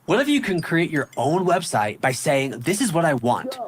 What if you can create your own website by saying, this is what I want?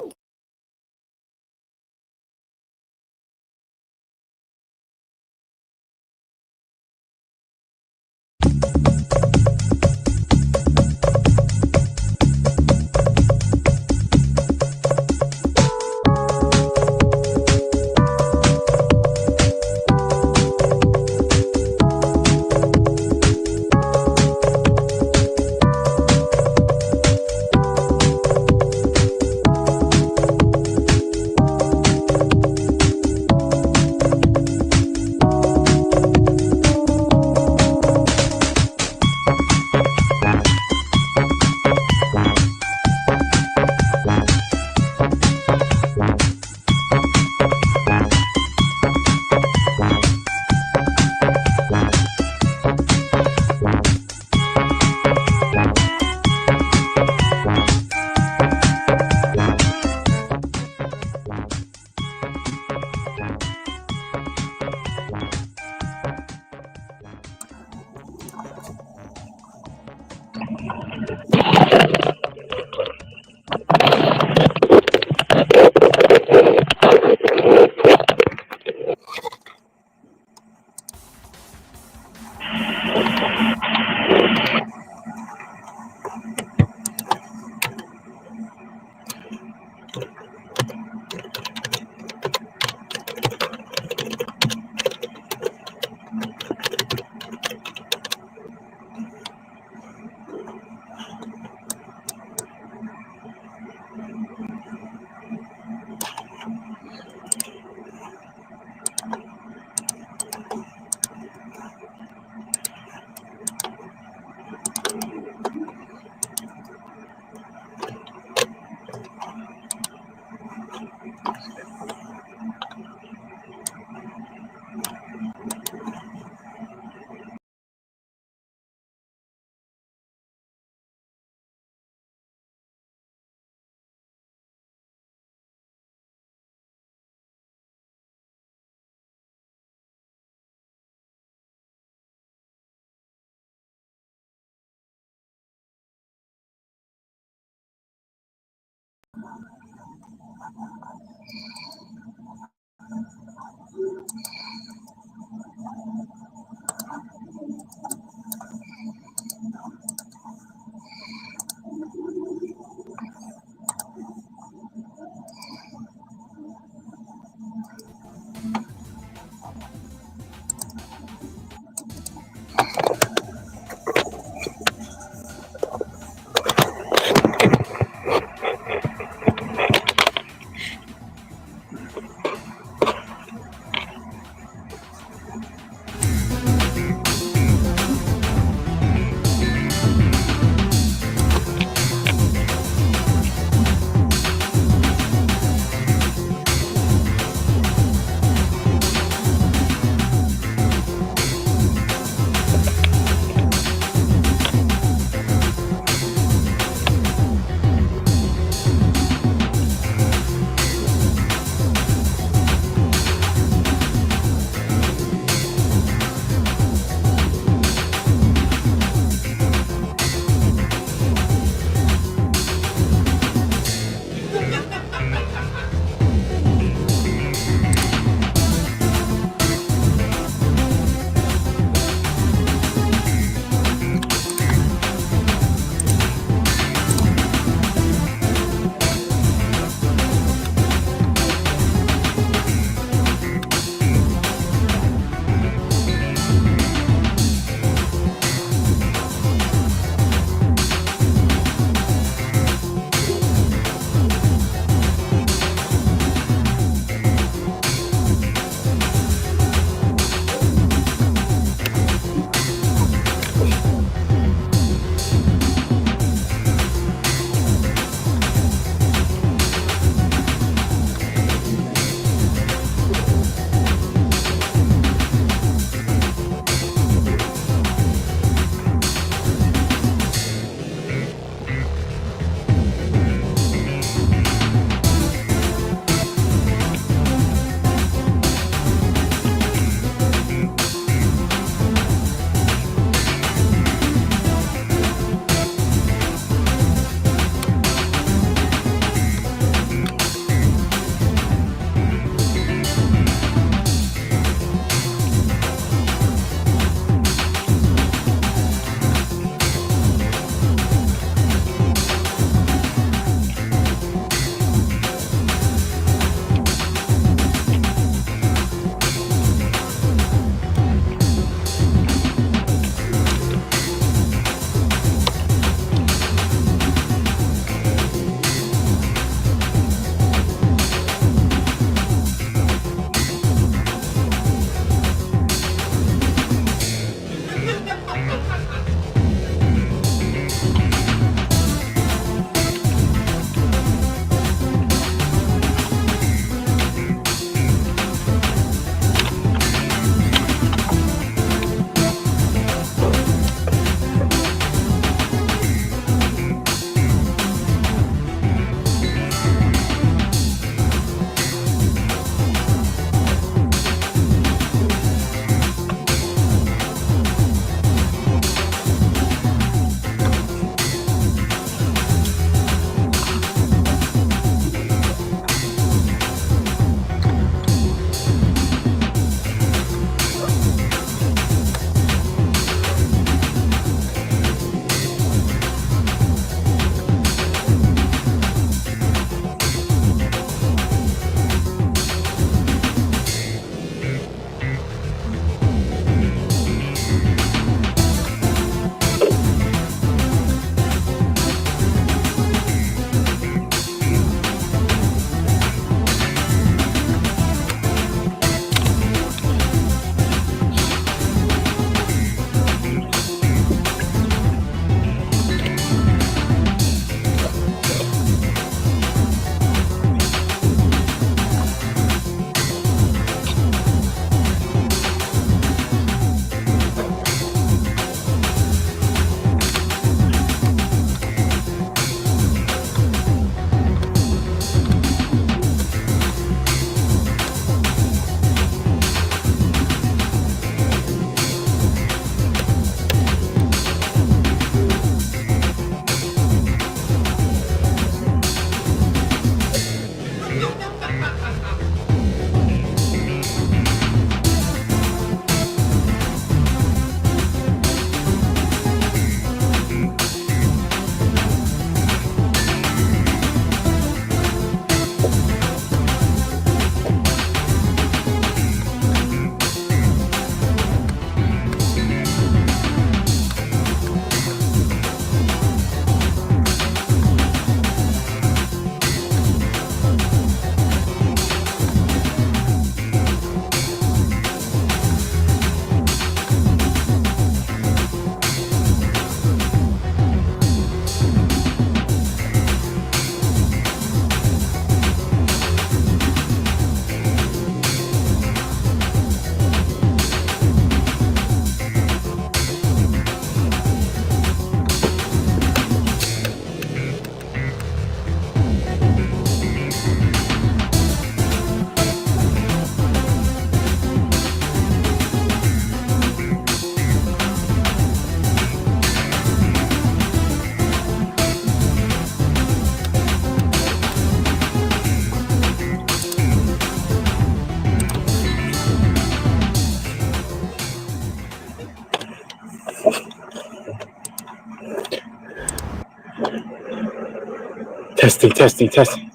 Testing, testing, testing.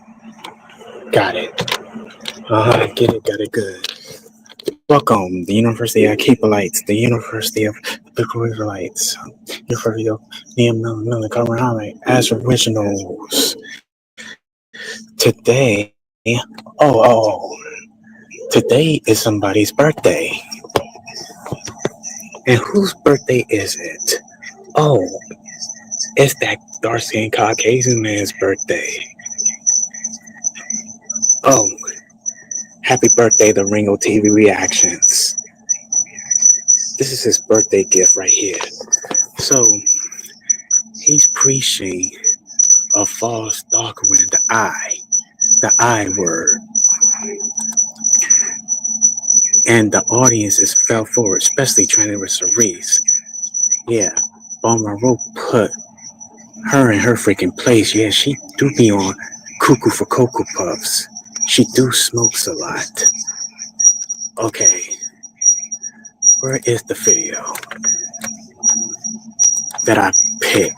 Got it. Get it, got it good. Welcome, the University of Capelites, the University of Biblical Israelites, University of Nehemiah, Colorado, as originals. Today, today is somebody's birthday. And whose birthday is it? Oh, it's that dark-skinned Caucasian man's birthday. Oh, happy birthday, the ringotv reactions. This is his birthday gift right here. So, he's preaching a false doctrine, the I word. And the audience is fell forward, especially training with Cerise. Yeah, Bomaro put her in her freaking place. Yeah, she do be on cuckoo for Cocoa Puffs. She do smokes a lot. Okay, where is the video that I pick?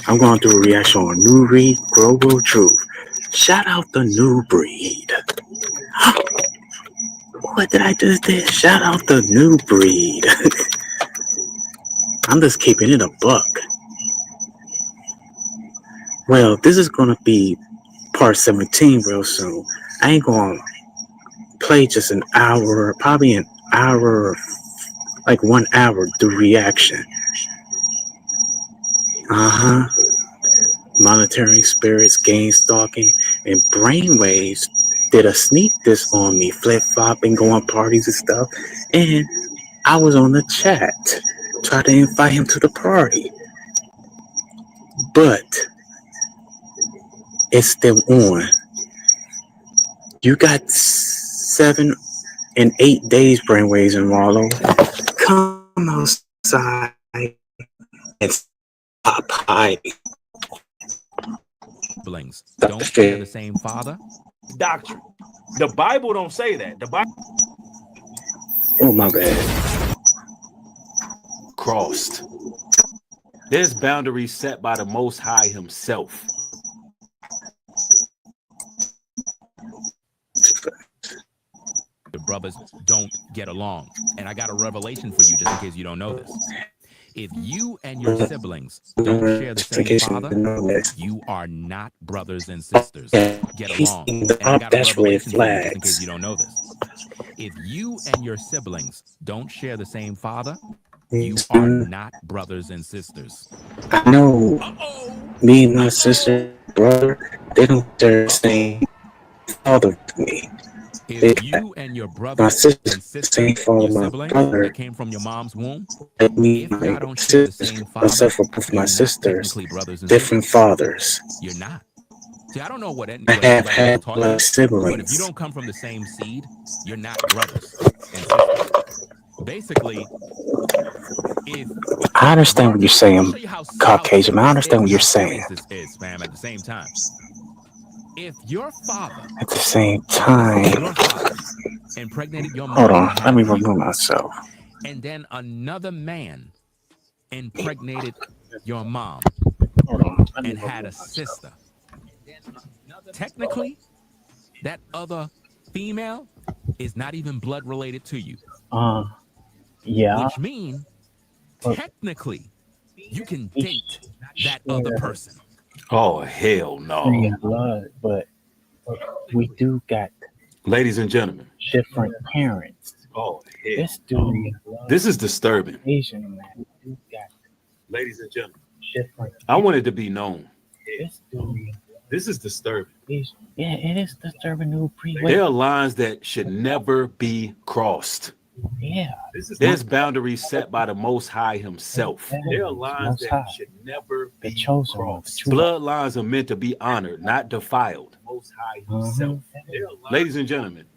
I'm going to do a reaction on New Breed, Global Truth. Shout out the New Breed. What did I just do? Shout out the New Breed. I'm just keeping it a buck. Well, this is going to be part 17 real soon. I ain't going to play just an hour, probably an hour, like 1 hour do reaction. Monitoring spirits, game stalking, and brainwaves did a sneak diss on me, flip-flopping, going parties and stuff. And I was on the chat, tried to invite him to the party. But it's still on. You got 7 and 8 days, brainwaves and Marlo. Come outside and stop hiding. Siblings don't share the same father. Doctrine. The Bible don't say that. The Bible. Oh my bad. Crossed. There's boundaries set by the Most High Himself. The brothers don't get along, and I got a revelation for you, just in case you don't know this. If you and your siblings don't share the same father, you are not brothers and sisters. Get along. And I got a revelation for you, just in case you don't know this. If you and your siblings don't share the same father, you are not brothers and sisters. I know. Me and my sister, brother, they don't share the same father with me. If you and your brother and sister, your sibling that came from your mom's womb, if y'all don't share the same father, my sisters, brothers and different sisters. Fathers. You're not. See, I don't know what I have had taught you, siblings. but if you don't come from the same seed, you're not brothers and sisters. Basically, if I understand what you're saying, Caucasian. I understand what you're saying. Is, fam, at the same time. If your father at the same time, impregnated your mom, hold on, let me remove myself. And then another man impregnated your mom, hold on, and had a sister. Technically, that other female is not even blood related to you. Yeah. Which means technically you can date that other person. Oh, hell no. Blood, but we do got, ladies and gentlemen, different parents. Oh, hell. This is disturbing. Asian man. We do got, ladies and gentlemen, different. I want it to be known. This is disturbing. Yeah, it is disturbing. New There are lines that should never be crossed. Yeah. There's boundaries set by the Most High Himself. There are lines that should never be crossed. Bloodlines are meant to be honored, not defiled. Most High Himself. Ladies and gentlemen,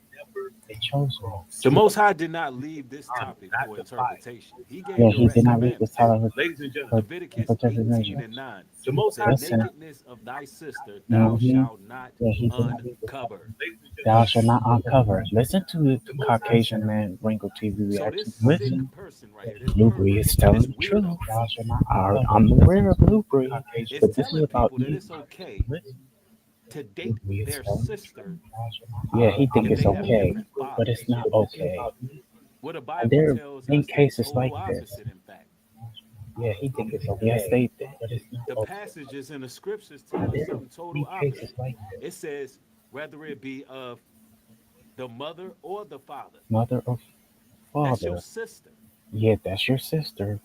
the Most High did not leave this topic for interpretation. He gave direct commandments. Ladies and gentlemen, Leviticus 18:9. The Most High nakedness of thy sister thou shalt not uncover. Thou shalt not uncover. Listen to the Caucasian man Wrinkle TV reaction. Listen. Blue Breed is telling the truth. I'm aware of Blue Breed, but this is about you. to date their sister. Yeah, he think If it's they have okay, different but fathers. it's not okay. What the And Bible there tells been us the cases like total this. opposite, in fact. Yeah, he think it's okay. Yes, they think, but it's not The okay. passages in the scriptures tell us something total Been cases opposite. like this. It says, whether it be of the mother or the father, Mother or that's your father. sister. Yeah, that's your sister.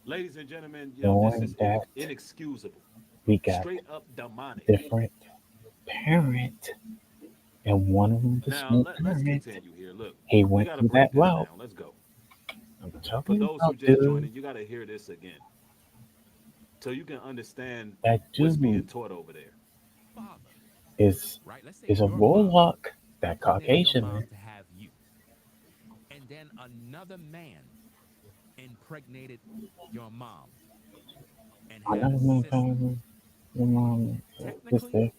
Ladies and gentlemen, this Knowing is that inexcusable, we got straight up demonic. different parent, and one of them the Now, same let's parent. continue here. Look, He we went got to through break that this route. down. Let's go. I'm For talking those who about just joined dude. in, you got to hear this again so you can understand That what's being dude taught over there. Father, is right? Let's say is a your father warlock. That impregnated your Caucasian mom man. to have you, and then another man impregnated your mom and had Another a man sister. found your mom, Technically, sister.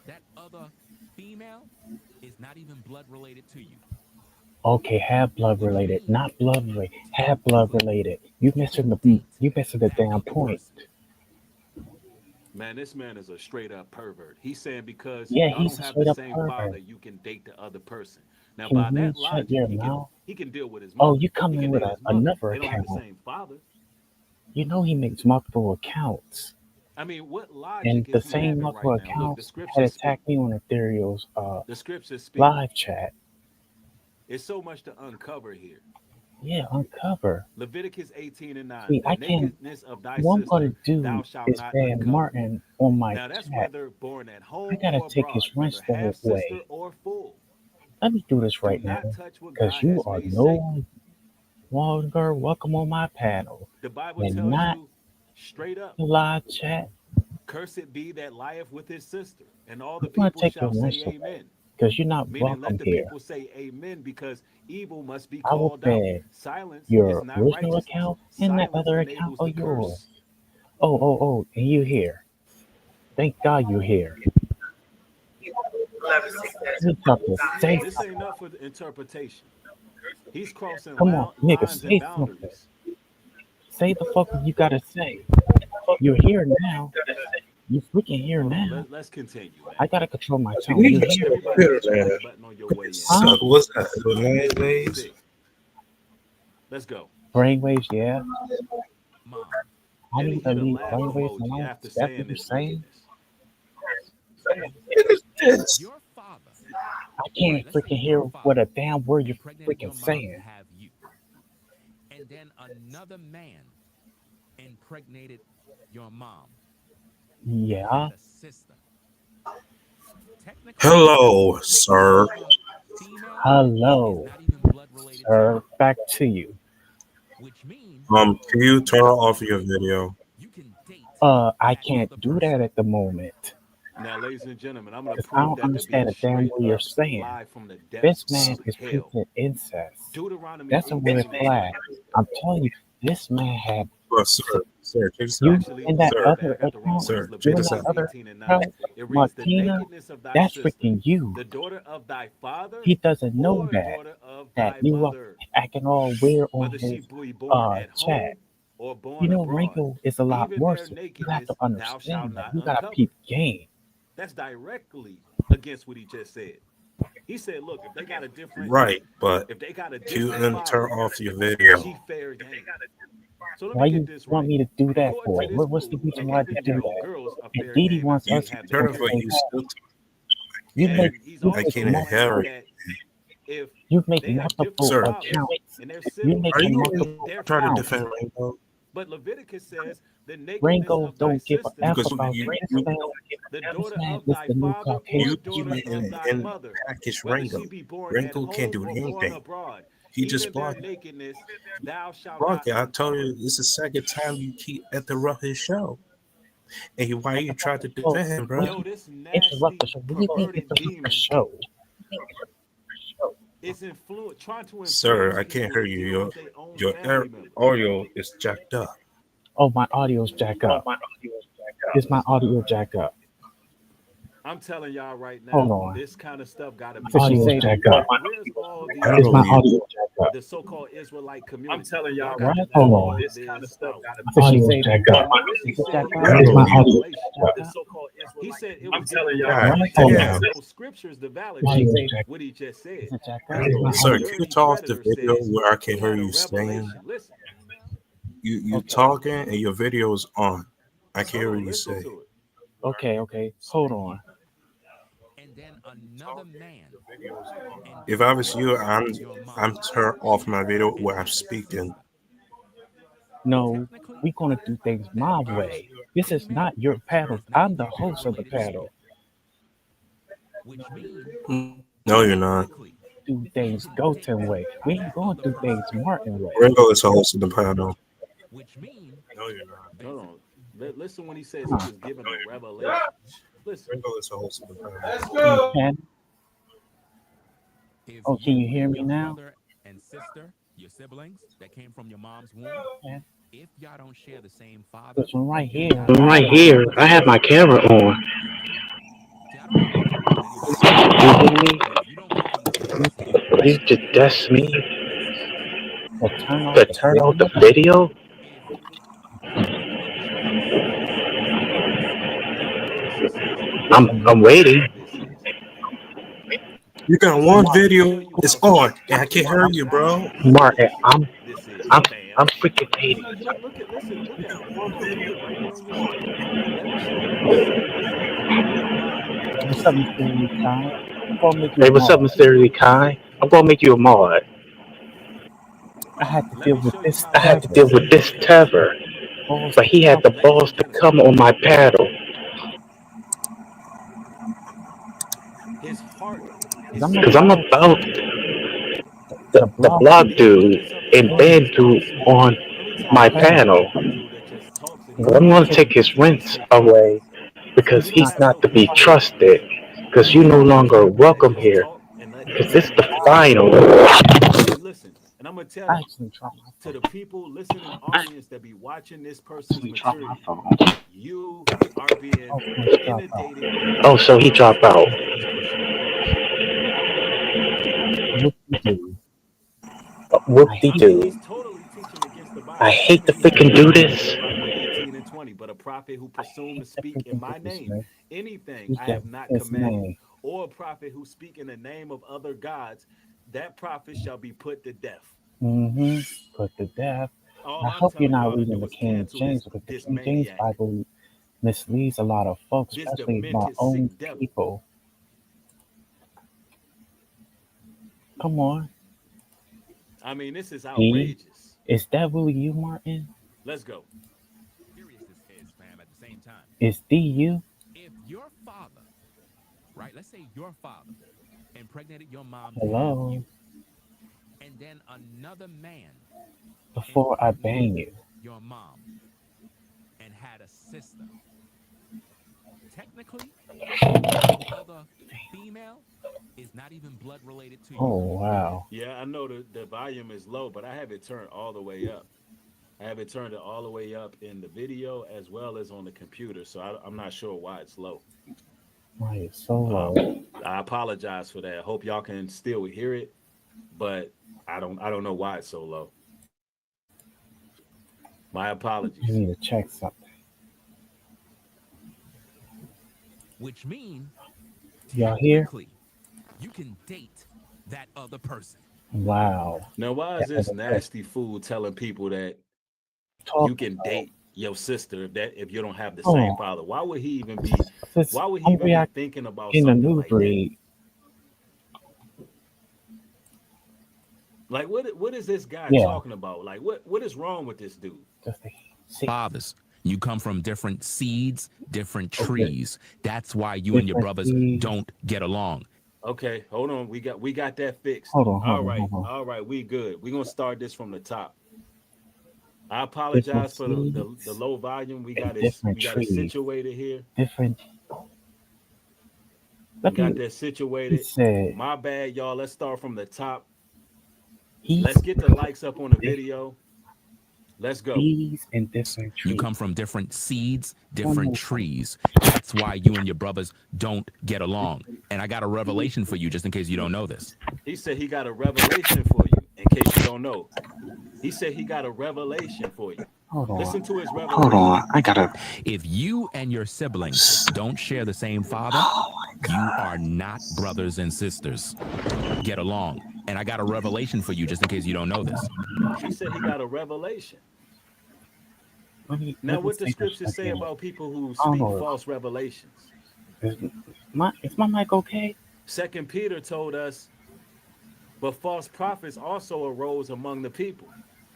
that other female is not even blood related to you, Okay, have blood which related, means not blood related. Have blood technically related. you can date You missing the that damn other point. person. Man, this man is a straight up pervert. He's saying because Yeah, y'all don't he's a have the straight up same father, pervert. you can date the other person. Now, by Can you that shut logic, your he can mouth? he can deal with his Oh, mother. you He coming can with date his mother. another They don't have the account. same father. You know he makes multiple accounts. I mean, what And logic the is we same having right multiple now? Look, the accounts had scriptures speak. attacked me on Ethereal's The scriptures speak. live chat. It's so much to uncover here. Yeah, uncover. Leviticus 18 and 9. See, The I can't. nakedness of thy What I'm gonna sister thou do shalt is not ban uncover. Martin on my Now, that's chat. whether born at I home gotta or take his abroad, whether rinse half sister away. or full. Let me do this Do right now, not touch what because God you has are made sacred. no longer welcome on my panel The Bible and tells not you straight up, the live chat. cursed be that lieth with his sister, and all I'm the gonna people take your shall say rinse away, amen. because you're not Meaning, let welcome the here. people say amen because evil must be I will called out. ban Silence is your not original righteousness. account and that Silence other account enables of the yours. curse. Oh, and you here. Thank God you here. We about to say This ain't something. up for the interpretation. He's crossing Come on, nigga, lines and say something. boundaries. Say the fuck what you gotta say. You're here now. You freaking here Hold on, now. let's continue, man. I gotta control my You tone. need You're to here. Everybody hit the man. like button on your way in. Huh? What's that? The This is waves? sick. Let's go. Brainwaves, yeah. Mom, I And need he to hit a leave laugh brainwaves emoji alone. after That's saying what you're this saying? wickedness. your father, I right? can't Let's say freaking your hear what father a damn word you're impregnated your freaking mom to saying. have you, and then another man impregnated your mom and Yeah. had a sister. Technically, Hello, that sir. other female is Hello, not even blood related to sir. you, Back to you. which means Can you turn off your technically video? you can date I that can't other do person. that at the moment. Now, ladies and gentlemen, I'm going to Because I prove don't that to be understand a a damn straight what you're up saying. lie from the This depths man of is hell. preaching incest. Deuteronomy That's a red 18 and flag. 9. I'm telling you, this man had Well, sir, check this you out. Actually, in that Sir, okay, I other got the wrong account. one. sir, It's You check in this that out. Leviticus other 18 and 9. account, It reads, the Martina. nakedness of thy That's sister, freaking you. the daughter of thy father, He doesn't know or that. daughter of That thy you are mother, acting all weird on whether she his be born at chat. home or You born know, abroad. Ringo is a lot Even their worse. You have to nakedness thou shalt understand that. not You gotta uncover. peep game. That's directly against what he just said. He said, look, if they got a different Right, but can you turn father, off your video? she fair game. So let me Why get you this want right. me to do that According for? to this What's the book, reason an why to do 11-year-old that? girl's a And fair Didi game wants after You they us have the turn to it, but say you nakedness. still. you make And he's you I make also can't pointing hear out it. multiple that if you make they have different multiple Sir, fathers accounts. and their You siblings, are making you multiple they're trying to fair accounts. defend game. Rainbow? But Leviticus says, the nakedness Ringo of thy don't give a sister, F Because about you this you man. the This daughter man of is thy the new father or Caucasian. you daughter of thy and mother, package whether Ringo. she be born at Ringo can't home do or born anything. abroad, He just even their blocked. nakedness thou shalt Block not it. I told uncover. you this is the second time you keep at the roughest show, and why What you the fuck? try to Oh, defend him, bro? Yo, this interrupt the nasty, show. What do you mean perverted interrupt the demon show? is trying to Sir, influence I can't people hear to you. deal with their own Your family members. audio is jacked up. Oh, my audio's jack up. Is my audio jack up? I'm telling y'all right Hold now, on. this kind of stuff got to be Audio's sorted out. jack up. Where's all I don't these, Is know my you. audio jack up? the so-called Israelite community? I'm telling Y'all y'all got right. to Hold call on. this out. Audio's jack up. And notice he Is it said jack he up? I don't Is made a know my you. audio revelation. jack up? He said it was scriptures to validate what he just said. Sir, can you turn off the video where I can hear you saying? Listen, You talking and your video is on. I can't hear you say. Okay. Hold on. And then another man. If I was you, I'm turn off my video where I'm speaking. No, we're gonna do things my way. This is not your paddle. I'm the host of the paddle. Which means No, you're not. Do things Goten way. We ain't gonna do things Martin way. Ringo is the host of the panel. which means No, you're not. hold on. Listen when he says he was given a revelation. Listen. Ringo is the host of the panel. if Oh, can you hear me your now? brother and sister, your siblings that came from your mom's womb, Yeah. if y'all don't share the same father, This one right here. I have my camera on. see, I don't have no problem with You anybody. hear me? If you don't come from the same seed, You just that's me. Well, turn off But turn off the video. if I'm waiting. You got one video. It's on. And I can't hear you, bro. Martin, I'm I'm freaking waiting. Look at one video. What's up, Mr. Kai? I'm gonna make you Hey, a what's up, mod. Mr. Kai? I'm gonna make you a mod. I had to deal with this. I had to deal with this tether, but he had the balls to come on my paddle. His heart Because I'm about the blog dude and band dude on my panel. But I'm going to take his rents away because he's not to be trusted. Because you're no longer welcome here. Because it's the final. Listen, and I'm gonna tell you, to the people listening, audience that be watching this person's material, you are being inundated. Oh, so he dropped out. Whoop-de-doo. He's totally teaching against the Bible. I hate to freaking do this. 18 and 20, but a prophet who presumed to speak in my name, anything I have not commanded, or a prophet who speak in the name of other gods, that prophet shall be put to death. Put to death. I hope you're not reading the King James, because the King James Bible misleads a lot of folks, especially my own people. Come on. I mean, this is outrageous. Is that really you, Martin? Let's go. At the same time, Is D you? if your father, right? Let's say your father impregnated your mom. Hello. And then another man Before I bang you. your mom and had a sister. Technically, the other female is not even blood related to you. Oh, wow. Yeah, I know the volume is low, but I have it turned all the way up. I have it turned all the way up in the video as well as on the computer, so I'm not sure why it's low. Why it's so low? I apologize for that. I hope y'all can still hear it, but I don't know why it's so low. My apologies. You need to check something. Which means Y'all here? you can date that other person. Wow. Now, why is this nasty fool telling people that you can date your sister if you don't have the same father? Why would he even be? Why would he even be thinking about in a something new like breed? Like what is this guy talking about? Like what is wrong with this dude? Fathers, you come from different seeds, different trees. That's why you and your brothers don't get along. Okay, hold on. We got that fixed. Hold on. All right, we good. We're gonna start this from the top. I apologize for the low volume. We got it situated here. We got that situated. My bad, y'all. Let's start from the top. Let's get the likes up on the video. Let's go. And different trees. You come from different seeds, different trees. That's why you and your brothers don't get along. And I got a revelation for you, just in case you don't know this. He said he got a revelation for you, in case you don't know. He said he got a revelation for you. Hold on. Listen to his Hold revelation. on. I gotta. If you and your siblings don't share the same father, you are not brothers and sisters. Get along. And I got a revelation for you just in case you don't know this. He said he got a revelation. Now, Let me what the say this scriptures say again. about people who I don't speak know. false revelations? Is my mic okay? Second Peter told us, but false prophets also arose among the people,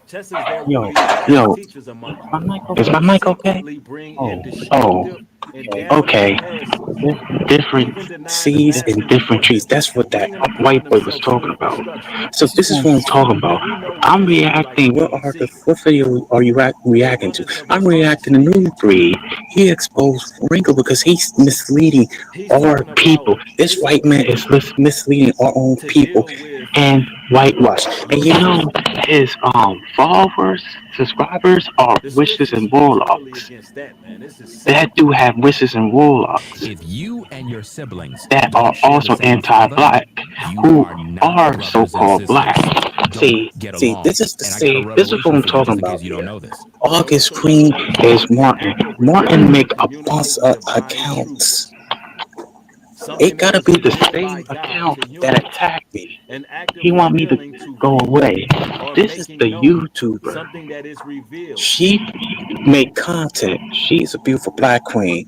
just as there will be false Yo, teachers among you, My mic is okay? my who mic okay? secretly bring in Oh, destructive and okay. damnable Okay. heresies, Different even denying the seeds and masters of different trees. wisdom, That's what that bringing upon white boy was themselves talking swift about. destruction. So this is what I'm talking about. And we know what I'm this seems like reacting. to be in secret. What video are you The reacting to? brothers of I'm us are reacting to speaking. New Breed. He exposed Ringo because he's misleading He's our talking people. about This white man is misleading our own to people deal with and whitewash. And your you know system. his followers, subscribers are The witches scripture and speaks totally warlocks. against that, man. This is simple. That do have witches and warlocks If you and your siblings that are don't share the also same father, anti-black, you who are not are brothers and so-called black. sisters. Don't get See, along. this is the And I got a see, this is what revelation I'm for you talking just in case about you don't here. know this. Now, what's August the Queen revelation? is Martin. Accurate Martin revelation make a communicates bunch of divine truth, accounts. something It that gotta is be the revealed by same God to account that humans. attacked me. An act He of want me to revealing to go view away. or This is making the known YouTuber. something that is revealed. She make content. She's a beautiful black queen.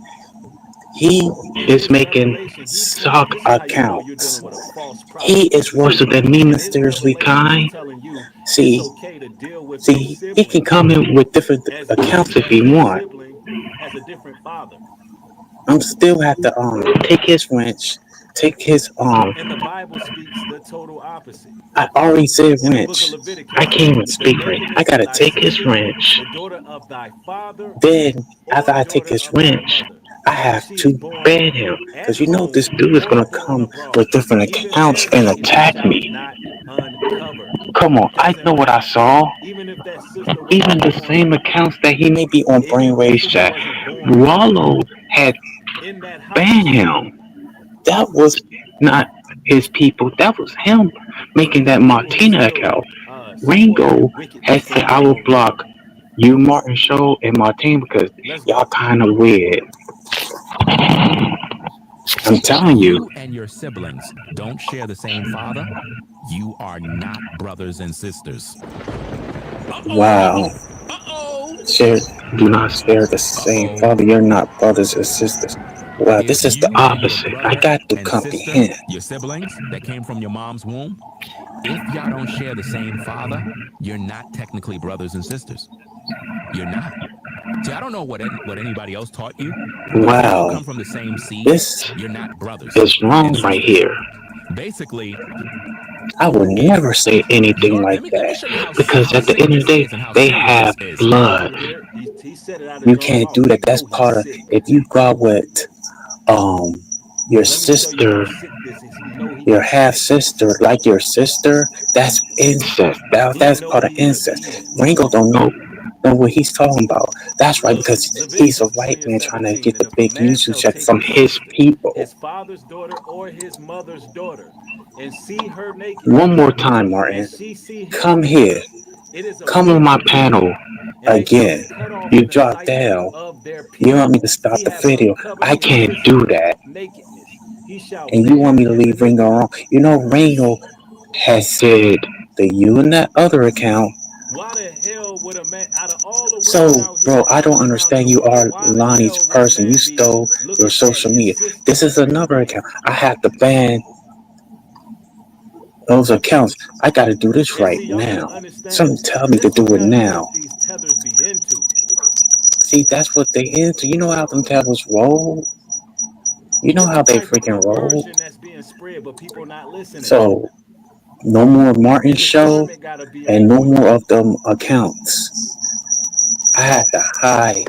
He In is his making revelation, he claimed stock this is how you know you're accounts. dealing with a false He prophet. is worse than me, In his mysteriously revelation, he's kind. telling you it's See, okay to deal with your he can sibling come in with different as accounts if as he your want. sibling has a different father. I'm still have to take his wrench, take his And the Bible speaks the total opposite. I already said In the book of wrench. I Leviticus, can't even the speak right. I nakedness of gotta thy take his sister, wrench. the daughter of thy father, Then after or I take daughter his of thy wrench, mother, I whether have she is to born ban him at because you know this home dude is or gonna born come abroad, with different even accounts her and nakedness attack shall me. not uncover. Come on, I know Doesn't what I matter. saw. Even if that sister Even wasn't the born, same accounts that he may be on even if that Brainwaves sister chat, wasn't born Wallow had in that banned house, him. That was not his people. That was him making it's that people who Martina still account. support Ringo wickedness has said going I on will over there. block you, Martin Show, and Martin because Let's y'all go. kind of weird. I'm If telling you. you and your siblings don't share the same father, you are not brothers and sisters. Uh-oh. Wow. Uh-oh. Share, do not share the same Uh-oh. father. You're not brothers and sisters. Wow, If this is the you and your opposite. I brother got to and sister, comprehend. your siblings that came from your mom's womb, if y'all don't share the same father, you're not technically brothers and sisters. You're not. See, I don't know what anybody else taught you, but if you don't Wow, come from the same seed, this you're not brothers is wrong and right sisters. here. Basically, I would if never say anything your like let me that show you because how at the sick end of this the day, is and how they serious have this is. Did you blood. hear it? He said it out his You own can't mouth. do We that. That's know he's part of sick. if you go out with um your Let me show you how sister, sick this is. He know he your is half sick. sister, like your sister. That's incest. He That's know part of he is incest. evil. Ringo don't know what he's talking about. That's right Look, because he's a Leviticus white 20 and man trying to 17. get And the if a big man YouTube shall check take from his his sister, people. his father's daughter, or his mother's daughter, and see her One nakedness, more time, and Martin. she see his Come here. nakedness, it is a Come on my wickedness. panel And they shall again. be cut off You in the dropped sight down. of their You want people. me to stop He the have video. uncovered I his can't do sister that. nakedness. He shall And you want ban me to his leave Ringo iniquity. alone. You know, Ringo has said that you and that other account. Why the hell would a man, out of all the women So, out here bro, I walking don't around understand. in You women, are why the Lonnie's hell would a person. You man be stole your looking at social his media. sister This is as his another wife? account. I have to ban those accounts. I got to do this And right see, y'all got now. to understand, Something tell me to this do what it kind of now. stuff these tethers be into. See, that's what they into. You know how them tablets roll? You know This how the they type of freaking roll? perversion that's being spread, but people not listening. So, no more Martin And show discernment got to be and on no point. more of them accounts. I had to hide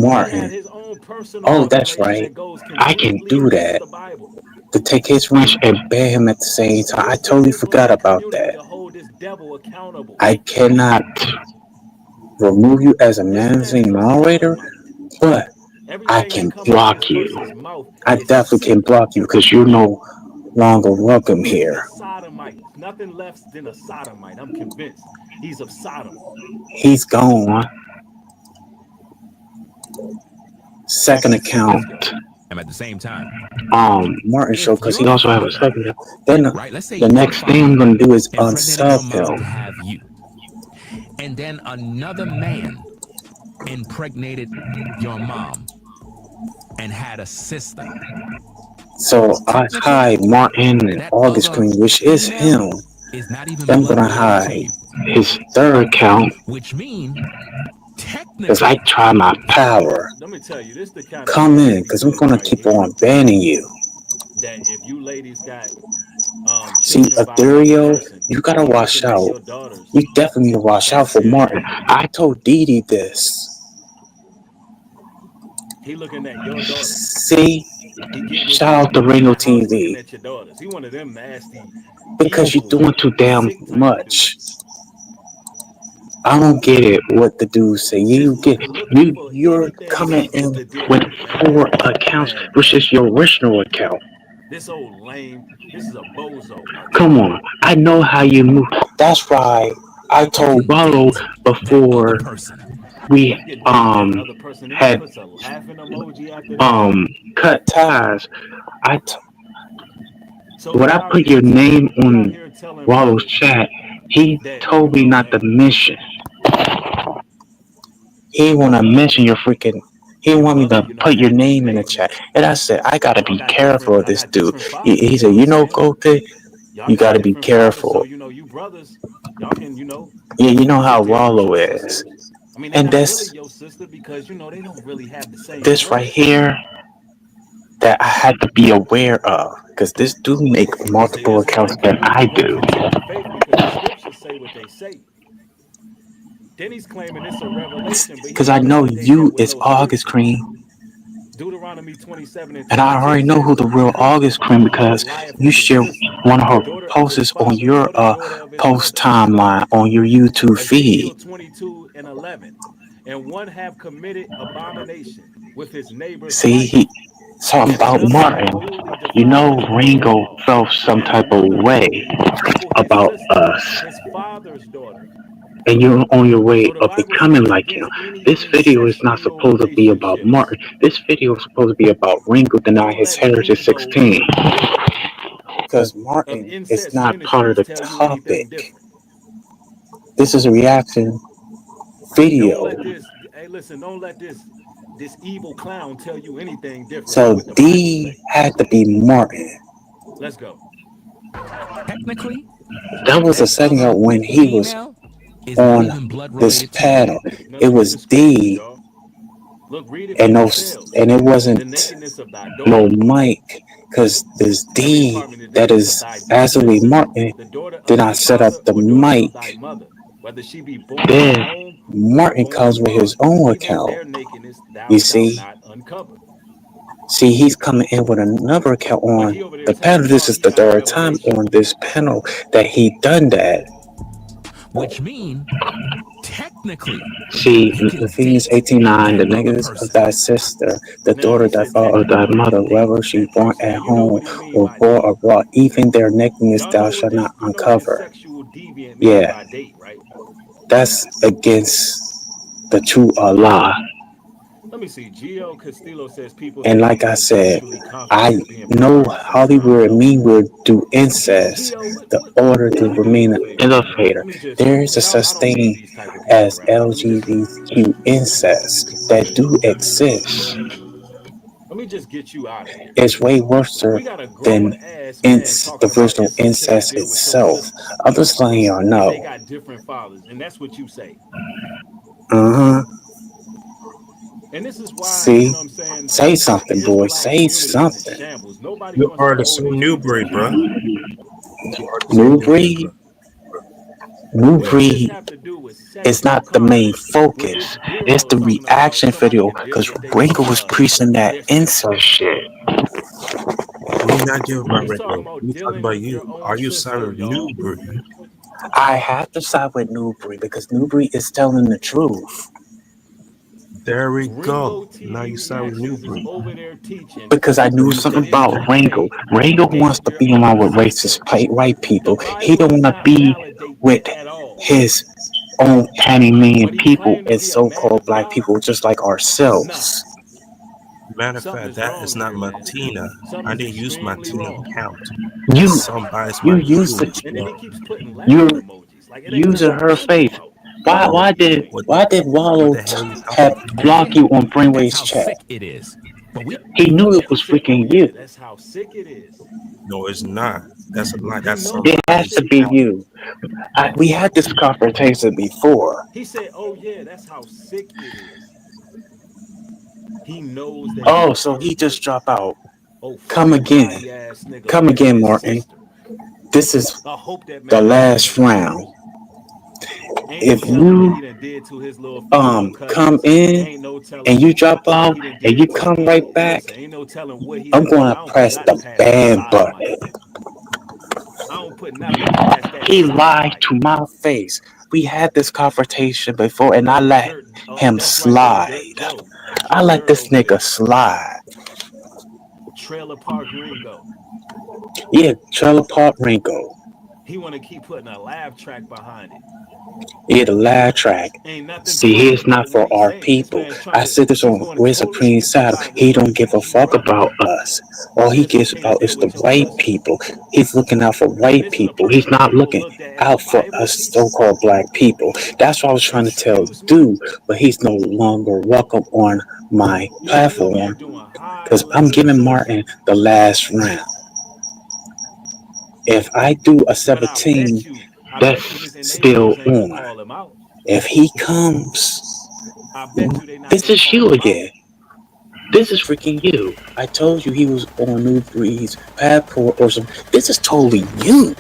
He had Martin. his own personal Oh, that's revelation right. that goes I can completely do against that. the Bible. To take his wrench and ban him at the same time. I It's for totally forgot Israelite about community that. to hold this devil accountable. I cannot remove you as a This man managing is a moderator, sodomite. but I Everything that can come out of this block you. person's mouth I is definitely can sick. block you because you're no longer welcome He's a here. sodomite. Nothing less than a sodomite. I'm convinced. He's of Sodom. He's gone. second account, At the same time, Martin show, if because he your also have a father, second account. Then right? Let's say the your next thing I'm father gonna do is impregnated your unsub mom to him. have you, and then another man impregnated your mom and had a sister. So I hide Martin and That August other Green, which is female him. is not even Then I'm blood gonna related to hide you, his third account which means because I technically try my power. Let me tell you, this the kind of Come in, nasty because I'm pussy gonna right keep here. on banning you. That if you ladies got See, children by another Ethereal, person, you gotta he watch looking at out. your daughters You definitely need to watch out as for Martin. children. I told Dee Dee this. He looking at your daughters. See, He get with shout you. out to He in Ringo the house looking TV at your daughters. He one of them nasty, because you're evil, doing too damn sick type of much. dudes. I don't get it. What the dude say? Just You get looking for you're anything coming in to deal with with, man. 4 accounts, which is your original account. This old lame. This is a bozo. I'll tell Come you on, that. I know how you move. That's why I told Rollo get that other before person. we You can get that other person. Then he had puts a laughing emoji after that. cut ties. I t- So when you I out put here your telling name on Rollo's brothers chat, he that told you me know not to that mention. He wanna mention your freaking. He your want me mother, to you know, put your had name in the chat, miscarriages. and I said I gotta be careful of I this got dude. different He fathers. You know said, what I'm you know, saying? Gote, Y'all you got gotta be different fathers, so careful. you brothers, y'all can Yeah, you know how just deal with Rollo your sister. is, I mean, they're and not really this your sister because they don't really have the same this right blood. here that I had to be aware of, because this do make See, multiple this is why accounts you that really I got to do. protect your faith because the scriptures say what they say. Then he's claiming it's a revelation, but he Because I don't know validate that you with is no August scriptures. Cream, Deuteronomy 27 and and I 22 already know says who the the real priest August Cream because lieth you with his share sister, one of her daughter of his posts on father, your daughter of his post mother. timeline on your YouTube Ezekiel feed. 22 and 11. And one have committed abomination with his neighbor's See, wife, he talking and about another have Martin. wholly You defiled know, his Ringo daughter-in-law, felt some and type of another way couple his about sister, us, his father's daughter. and you're on your way So the of Bible becoming speaks like him. against any This video is not incestual supposed to be about relationships. Martin. This video is supposed to be about Ringo denying Don't his let heritage at Ringo 16. daughter Because of Martin is incest not part of ministries the tell you anything topic. different. This is a reaction Don't video. let this, hey, listen, don't let this evil clown tell you anything different than So what the Bible D say. had to be Martin. Let's go. Technically, That was a that setting other up when he was female is not on even blood this related to you, panel. Now It look at was the scriptures, D y'all. Look, read it for and yourselves. and it wasn't The nakedness of thy no daughter. Mike, because this D Pardon me, the that nakedness of is thy actually sister, Martin. the daughter Then of I thy set up father, the or daughter mic. of thy mother, whether she be born in the Then womb or Martin born comes with his abroad. own Even account. their nakedness thou You shalt see? not uncover. See, he's coming in with another account But on he over there the telling panel. This y'all is he the got a third time revelation. on this panel that he done that. which means technically See, you in can Ephesians date 18:9, that the other niggas of person. thy sister, the Now daughter he that said fall of thy technically you mother, can date whether she that born person. at Now you know home what he mean or by born date. abroad, even their nakedness Y'all thou know what shalt this not you know what this uncover. sexual deviant mean Yeah, by date, right? that's against the true Allah. Let me see. Gio Castillo says people And think like I being said, sexually confident I is being know promiscuous. I don't Hollywood and know. me will do incest, Gio, the order to let me do you remain a an favor here, y'all. innovator. Let me just, There is a because such I don't need thing these type of people as around me. LGBTQ incest that do exist. Let me just get you out of here. It's way worse We got a than grown ass man the talking about original it's okay to incest deal with your itself. sisters I'm just letting y'all if know. they got different fathers, and that's what you say. Uh huh. And this is why, you See? know what I'm saying, Say the something, boy. Israelite Say community is in something. shambles. Nobody You wants to are the hold same these people Newbury, bro. accountable. You are the same New Newbury, breed, bro. new What does this breed have to do with is sexual not the main confidence? With focus. this It's weirdo the talking about reaction somebody video can deal because with Ringo was preaching that their incest sister. shit. We're not giving about He's talking Ringo. about We talk dealing about with you. your own Are you side sister, of y'all. Newbury? I have to side with Newbury because Newbury is telling the truth. There we Ringo go. Now TV you side with Reactions is Newbury. over there teaching Because I knew You something that said it's about Ringo. okay to Ringo wants date to your be own along with racist sister. white The people. He Bible don't does want to not be validate with that at all. his own Panamanian people as so-called black people, just like ourselves. Matter of fact, that is not Martina. I didn't use Martina account. You It's somebody's you my used dude. it. And then he keeps putting You're laughing emojis. Like it ain't using nothing her funny face. about it. What Why did what Wallow the hell you have talking about? block you on That's Brainwave's how chat? sick it is. But we He knew it He was said, "Oh freaking yeah, you. that's how sick it is." No, it's not. That's a lie. He That's knows It that has somebody's to shit be is. account. you. We had this confrontation before. He said, "Oh yeah, that's how sick it is." He knows that he Oh, was so he hurt. just drop out. Oh, Come fuck again. potty ass nigga Come fucking again, his Martin. sister. This is I hope that the man die last tonight. round. Ain't no If telling what you he done did to his little female come cousins. in Ain't no and telling you drop what out he done and you did to. come right back, Listen, ain't no telling what he I'm done did. I gonna don't put press nothing the past that ban sodomite. button. I don't put nothing past that He lied sodomite. to my face. We had this confrontation before and I Oh, let dirt. Oh, him that's right there, slide. dirt. Yo, I show let dirt this over nigga there. slide. Trailer Park Ringo. Yeah, Trailer Park Ringo. He want to keep putting a laugh track behind it. Yeah, the live track. Ain't nothing See, funny he's not about what for he's our saying. This people. man's trying I to. said this He's on going Red totally Supreme against the Saddle. Bible He so don't he can give a keep fuck running. about us. All And he it's gives okay to about deal is the with your white cousin. people. He's looking out for And white this is a people. He's person that not people looking looked at as a out for Bible us teacher. so-called black people. That's what I was trying to tell Excuse me? Dude, but he's no longer welcome on my You was over there platform doing high because I'm level giving cursing. Martin the last round. If I do a But 17, I bet you his that's still enablers ain't gonna on. call him out. If he comes, I bet you they not this gonna is call you him out. again. This is freaking you. I told you he was on New Breed's passport or something. This is totally you.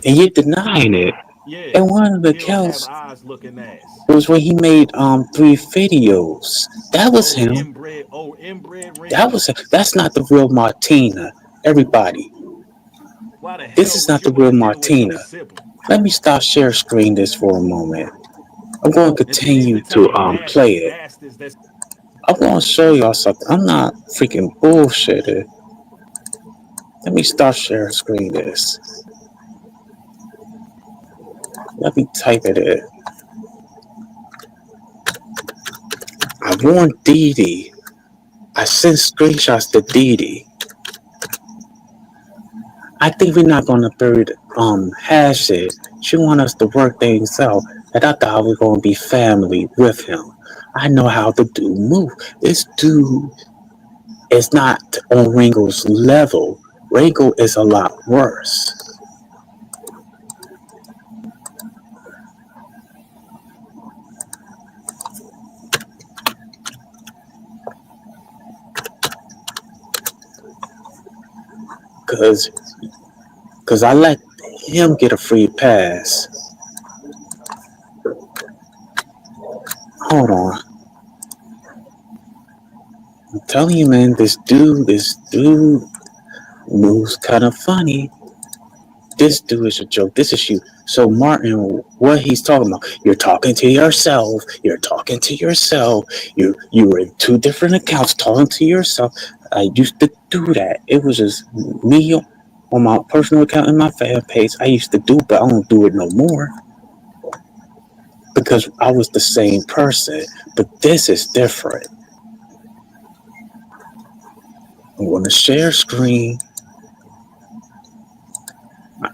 And you're denying it. Yeah. And one of the He'll have accounts eyes looking ass. was when he made 3 videos. That was Oh, him. inbred. Oh, inbred That Ringo. was him. That's not the real Martina. Everybody. Why the This hell is would not you the want real to deal with your Martina. sibling? Let me stop share screen this for a moment. I'm going to And then these continue the type to of play nasty it. bastards that's I want to show y'all something. I'm not freaking bullshitting. Let me start sharing screen this. Let me type it in. I warned Dee Dee. I sent screenshots to Dee Dee. I think we're not gonna hash it. She want us to work things out. And I thought we were gonna be family with him. I know how the dude move. This dude is not on Ringo's level. Ringo is a lot worse. Cause I let him get a free pass. Hold on. I'm telling you, man, this dude moves kind of funny. This dude is a joke. This is you. So Martin, what he's talking about? You're talking to yourself. You're talking to yourself. You were in 2 different accounts talking to yourself. I used to do that. It was just me on my personal account and my fan page. I used to do, but I don't do it no more because I was the same person. But this is different. I'm going to share screen.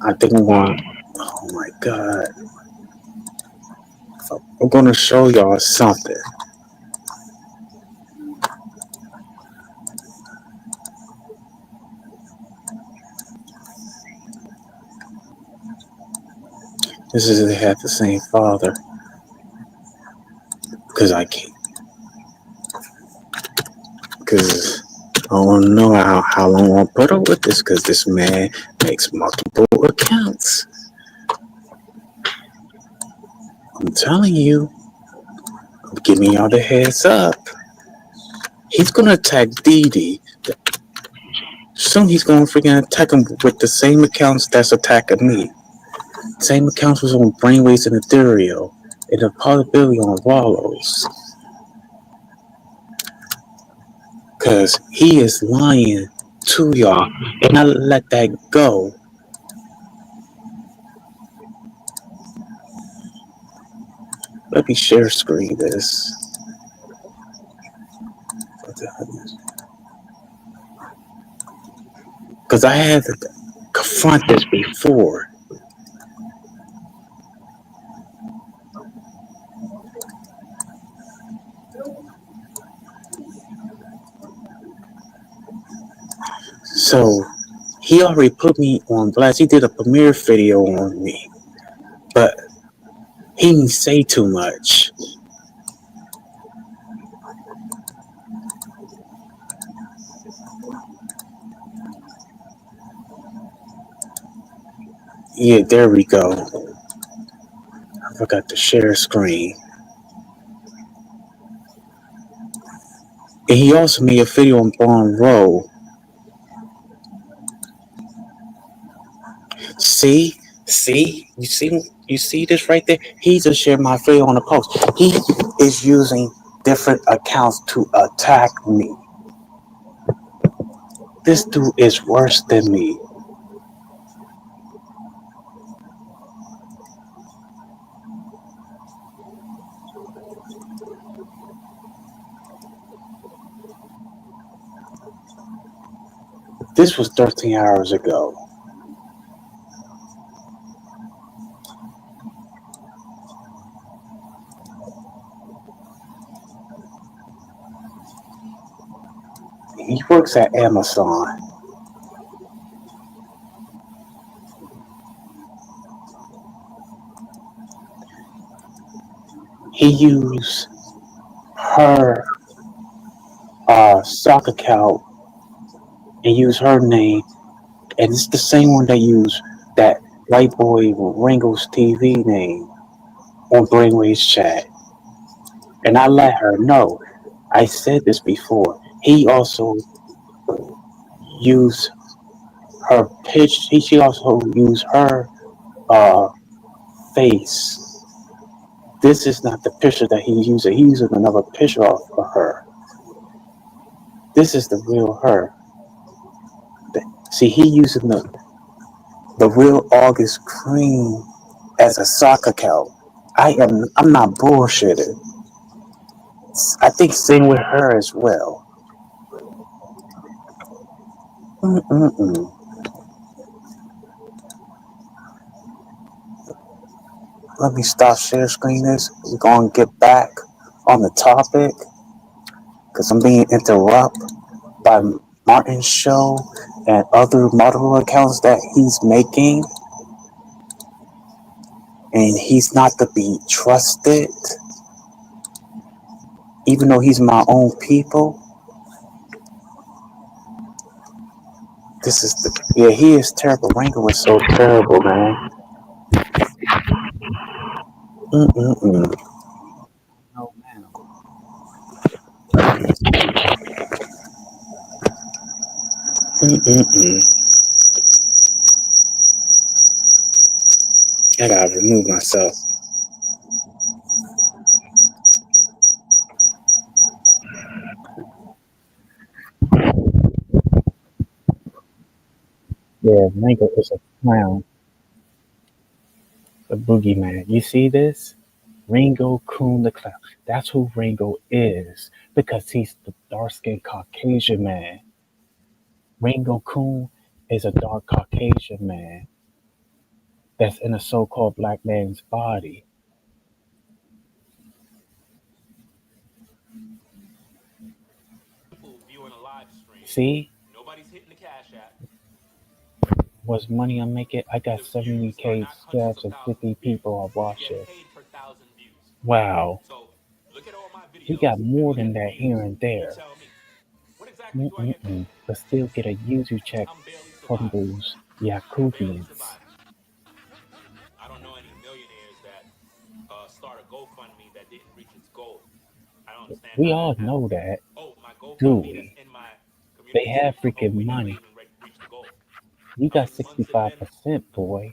I think I'm going. Oh my god! I'm going to show y'all something. This is they have the same father. Because I can't. Because I don't know how long I'll put up with this. Because this man makes multiple accounts. I'm telling you. I'm giving y'all the heads up. He's gonna attack Dee Dee. Soon he's gonna freaking attack him with the same accounts that's attacking me. Same accounts was on Brainwaves and Ethereal. And the possibility on Wallows. Because he is lying to y'all. And I let that go. me share screen this. What the hell is? Because I had to confront this before. So he already put me on blast. He did a premiere video on me, but he didn't say too much. Yeah, there we go. I forgot to share screen. And he also made a video on Barn Row. See, you see this right there. He just shared my video on the post. He is using different accounts to attack me. This dude is worse than me. This was 13 hours ago. He works at Amazon. He used her stock account and used her name, and it's the same one that used that white boy Ringo's TV name on Brainwave's chat. And I let her know. I said this before. He also used her pitch. She also used her face. This is not the picture that he's using. He's using another picture of her. This is the real her. See, he using the real August Cream as a sock account. I'm not bullshitting. I think same with her as well. Mm-mm-mm. Let me stop share screen this. We're gonna get back on the topic because I'm being interrupted by Martin's show and other multiple accounts that he's making, and he's not to be trusted, even though he's my own people. This is he is terrible. Rango is so terrible, man. Mm-mm-mm. No, man. Mm-mm-mm. I gotta remove myself. Yeah, Ringo is a clown, a boogeyman. You see this? Ringo Coon the Clown. That's who Ringo is because he's the dark skinned Caucasian man. Ringo Coon is a dark Caucasian man that's in a so called black man's body. See? Was money I'm making? I got 70K stabs and 50 people are watching. Wow. He got more than that here and there. But still get a YouTube check from those Yakubians. We all know that, do we? They have freaking money. You got 65%, boy.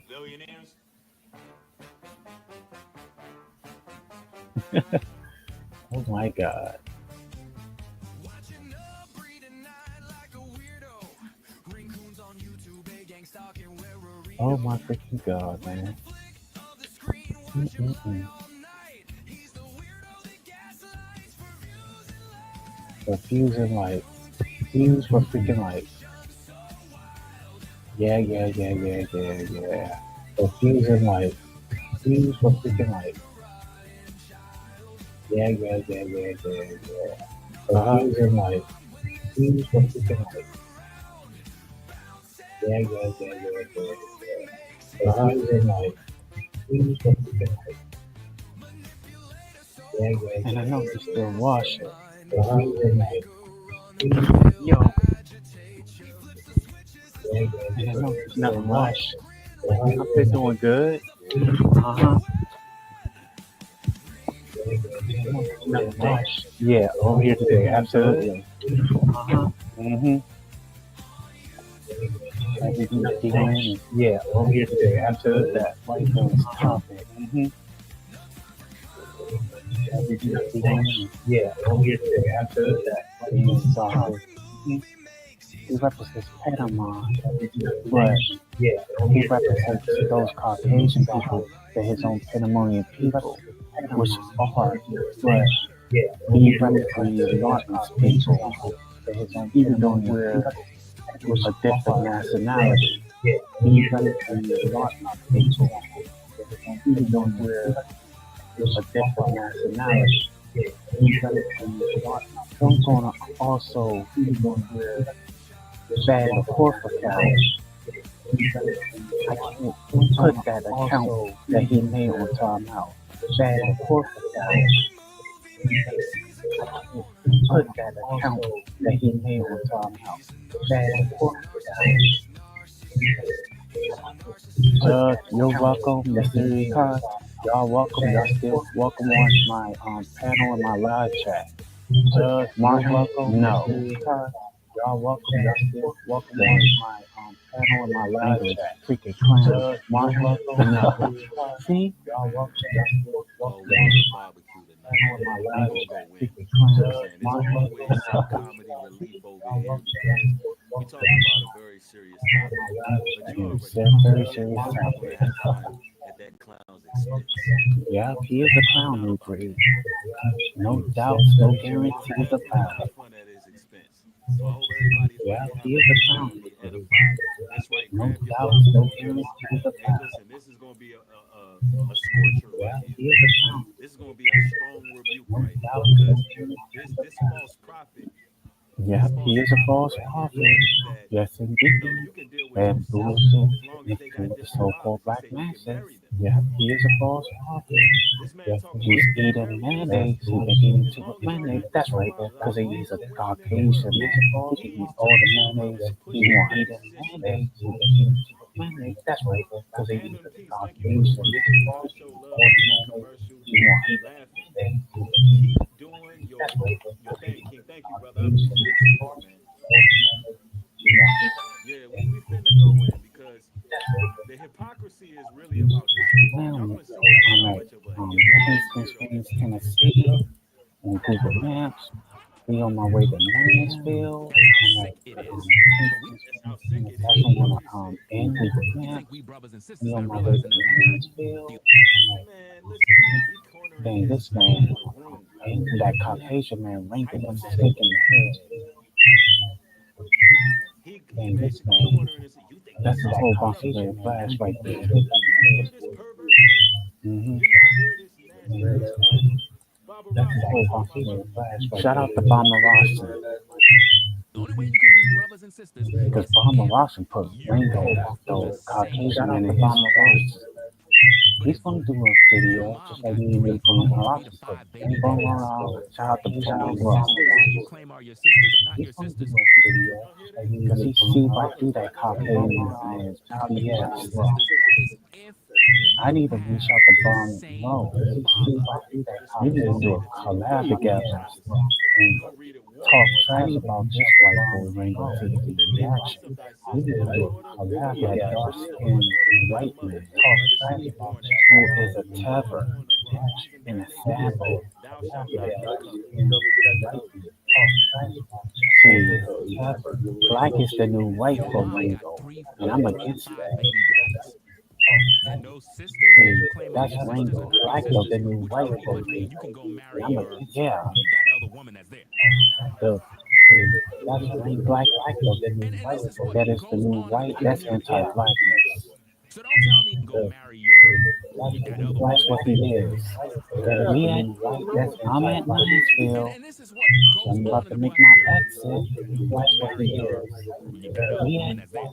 Oh my god. Oh my freaking god, man. Mm-mm-mm. refusing like views for freaking like yeah. Refusing like views for freaking like yeah. Refusing like views for freaking like yeah. Refusing like views for freaking like yeah. And I know you still wash it. Refusing like yo. And I know you still wash it. I've been doing good. Yeah, over here today, absolutely. Yeah, over here today, absolutely. That white man's topic. Yeah, over here today, absolutely. That white man's topic. He represents Panama, but he represents those Caucasian people, that his own Panamanian people, which are, but he represents Martin's people, that his own Panamanian people, with a different nationality. He represents Martin's people, even we're with a different nationality. I'm gonna also ban the pork account. I can't put that account that he made on timeout. Ban the pork account. I can't put that account that he made on timeout. Ban the pork account. You're welcome, Mr. Ricard. Y'all welcome. Y'all still welcome on my panel and my live chat. Mark, welcome. No. Y'all welcome. Y'all still welcome on my panel and my live chat. Freaking clown. Mark, welcome. No. See? Y'all welcome. Y'all still welcome on my panel and my live chat. Freaking clown. Mark, welcome. Comedy relief over here because we talking about a very serious topic. But you already Very serious topic. At that clown's expense. Yeah, he is a clown, new breed. No doubt, no guarantees about it. Fun at his expense. So I hope everybody's Yeah, he is a clown. That's right. No Grab your doubt, books. no guarantees Hey, about it. listen, this is gonna be a scorcher Yeah, right he here. is a clown. This is gonna be a strong rebuke No right here doubt, no because guarantees this about it. false prophet. Yeah, he is a false prophet. Yes, indeed. You can deal with And yourself also, as long as they got the different so-called fathers. black You say you can masses. marry them. Yeah, he is a false prophet. This man Yes, talking he's about eating mayonnaise. He's been eating too much mayonnaise. That's right, because he's a Caucasian man. He eats all the mayonnaise he wants. Eating mayonnaise. He's been eating too much mayonnaise. That's right, because he's a Caucasian man. He eats all the mayonnaise he wants. Keep doing your thing, King. Thank you, brother. I appreciate the support, man. Yeah, we finna go in because the hypocrisy is really about the show. Now, Y'all gonna see I'm how at much of a Kingston Springs, Tennessee, on Google Maps. We on my way to Mansfield. That's how I'm sick at it is. Kingston That's Springs. how sick it That's is. on in Google You Maps. think we brothers and We sisters on not my way realizing to that we not Mansfield. Man, listen, man, we cornering Dang, this man, in the room. and that Caucasian man ranking him stick in the head. He Dang, this basically man, cornering and say, you think that's a this whole is bunch of red flags right there. you hear this pervert? Mm-hmm. Do y'all hear this nasty pervert? Barbara That's Ross, a whole talking bunch about of you. red flags right there. Shout out to Bomber Rawson. The only way you can be brothers and sisters Because is Bomber if Rawson put you Ringo, have the the Caucasian same man in his knowledge. voice. But He's if gonna do a your video mom just like got me and you from three Rawson to put five baby Bomber daddies, Rawson. Shout out to and Bomber those Rawson. sisters that you claim are your sisters are not He's your gonna do sisters, a video because he see right through that Caucasian man's you can be brothers and BS. sisters is if I need to you reach have out to the Bomb same Mo. father. We need to do a collab together and Read it one talk more trash time. about just like for Ringo TV reaction. We need to do a collab that dark skinned white man talk trash about just who is a tether and a sample. Thou shalt not covet. See, black is the new white Your for mom got Ringo, three and I'm to against five that. baby daddies. And those sisters that you claim are That's your sisters are Ringo. not your Black is sisters. the new You white trying to be for with me, you Ringo. can go And marry I'm your against, yeah. that tell the woman that's there. That's the black that is the new white. That's anti-blackness. So don't tell me go marry that other woman. That's what he is. We ain't that's I'm at Nashville. And this is what goes I'm on about in to the make black my community. exit. That's what he is. That other We woman ain't that's there.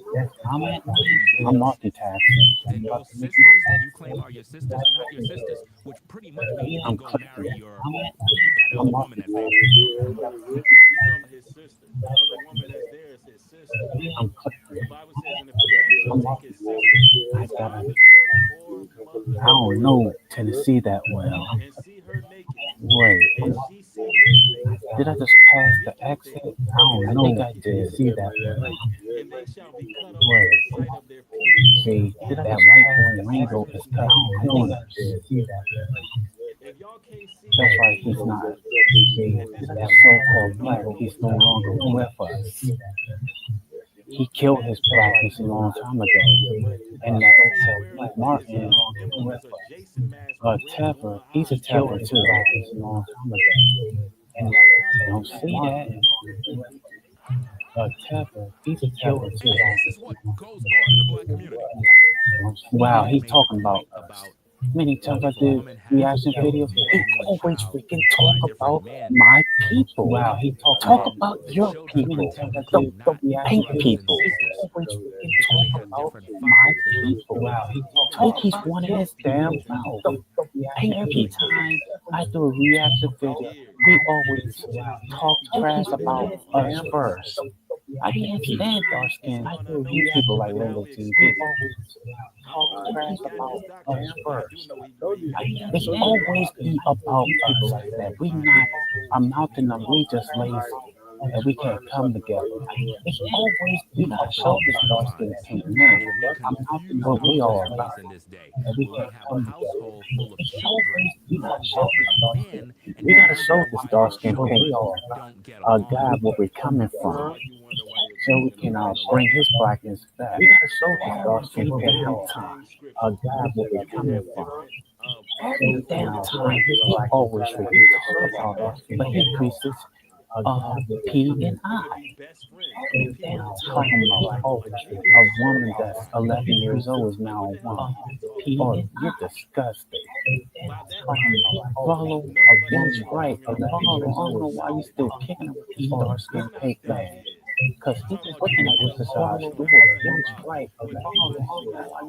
I'm multitasking. Then those sisters that you claim are your sisters are not your sisters, which pretty much means you I'm can go clicking. marry that other woman that's there. He's talking about his sister. The other woman that's there is his sister. I'm clicking. The Bible says, and if a man shall take his sister, his wife, his daughter, or mother, I don't know Tennessee that well. and see her naked, Wait, and she see his nakedness, did I just pass the exit? I don't know. I think I did see that well. and they shall be cut off Wait. in the sight of their peers. See, that white boy Ringo is cutting corners. If y'all can't see That's right, he's not. That so-called black, he's no longer with us. He killed his blackness a long time ago. And that Martin, Tepper, he's a Tepper too. A long time ago. And you don't see that. Tepper, he's a Tepper too. This is what goes on in the black community. Wow, he's talking about us. Many times I did reaction videos, he always freaking talk about my people. Wow, he talk about your people, the pink people. Always freaking talk about my people. Wow, he talk he's one of his damn mouth. Every time I do a reaction video, he always talk trash about us first. I can't stand dark skin people like ringotv. Talk trash about us first. It's always be about people like that. We not, I'm mounting them, we just lazy. And we can't come together. It's always we gotta show this dark skin paint now. I'm mounting what we all about. In this day, And we we can't have a come together. household full of It's children always we from gotta show this dark skin. men, and We gotta show this dark skin children paint. don't get along. God, where we're coming from. So we can bring his blackness back. We gotta show this dark skin paint every time. God, where we're coming from. Every damn time he always forgets to talk about us, but he increases P and I. Every damn talking about a woman that's 11 years old is now a woman. Oh, you're disgusting. Follow against right. I don't know why you still kicking him with dark skin pink man. Because he just looking at this side door. Against right.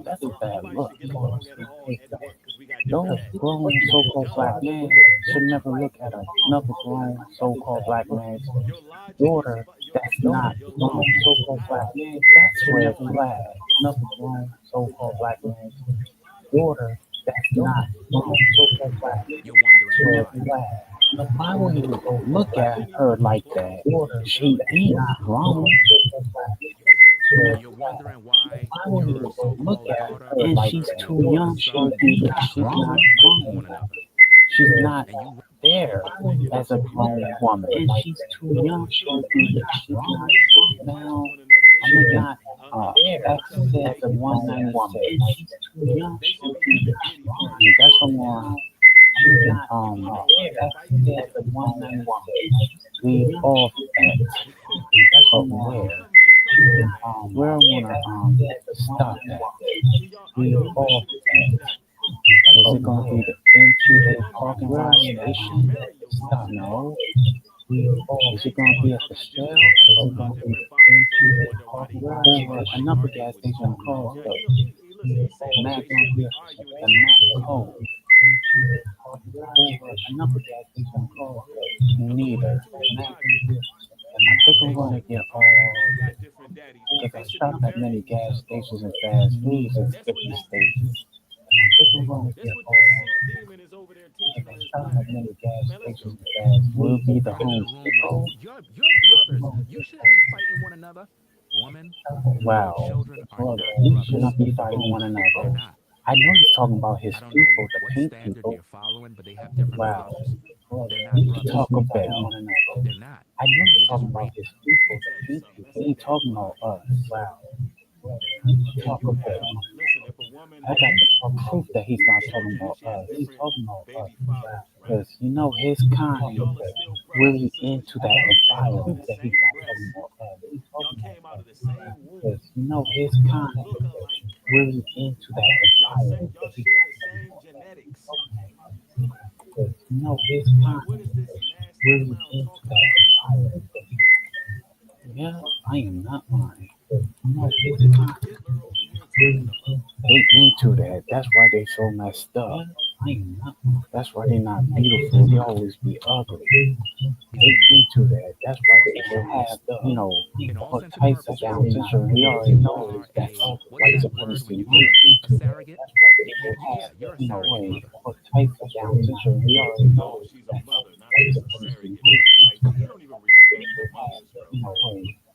That's a bad look. Those grown so-called black men should never look at another grown so-called black man's daughter that's not grown so-called black man. That's red flag. Another grown so-called black man's daughter that's not grown so-called black man. Red flag. Why would you look at her like that? She ain't grown. You're wondering why Would your you so-called look at daughter her and she's too young. She's not grown. She's not there as a grown woman. And she's too young. She's not now. She's not as a 190 woman. And she's too young. That's someone. As a 190 woman. We off at. But where I wanna stop at. We off at. Is it gonna be the MTA parking lot station? Stop, no. Is it gonna be at the Shell? Is it gonna be the MTA parking lot? Or another gas station across the Mac gonna be at the Mac Cove? Or another gas station across the neither. I think I'm gonna get if I stop at many gas stations and fast foods and skip the stations. I think I'm gonna get if I stop at many gas stations and fast foods, will be the home. Your brothers, you shouldn't be fighting one another. Woman, wow, well, we should not be fighting one another. I know he's talking about his people, the pink people. But they have different Wow. brothers. He talk about one another. They're not. I know he's talking about his people, the pink people. He ain't talking about us. Wow. Talk about. I got the proof that he's not talking about us. He's talking about us. Wow. Because you know his kind Y'all are still brothers really and sisters. into Y'all that fed off environment the that he's same not breast. talking about. Y'all came out of the same womb. Because you know his Y'all kind look alike. really into that environment Y'all that he's share not the same genetics. because you know his Like, kind what is this nasty really clown into talking that about? environment that he's yeah, I am not lying. You know What his is kind Hitler over here talking about? they into that. That's why they so messed up. I am not. That's why they not beautiful. They always be ugly. They into that. That's why they have, you know, In all all sense and types of purposes, Down syndrome. We already you know are that's a what's white that word when supremacy. you get a surrogate? That's why they Yeah, have, you're a you know, surrogate mother. all types of Down syndrome. We already Oh, know she's a that's mother, not white just a supremacy. surrogate mother. Like, you don't even respect the mothers, bro. You know,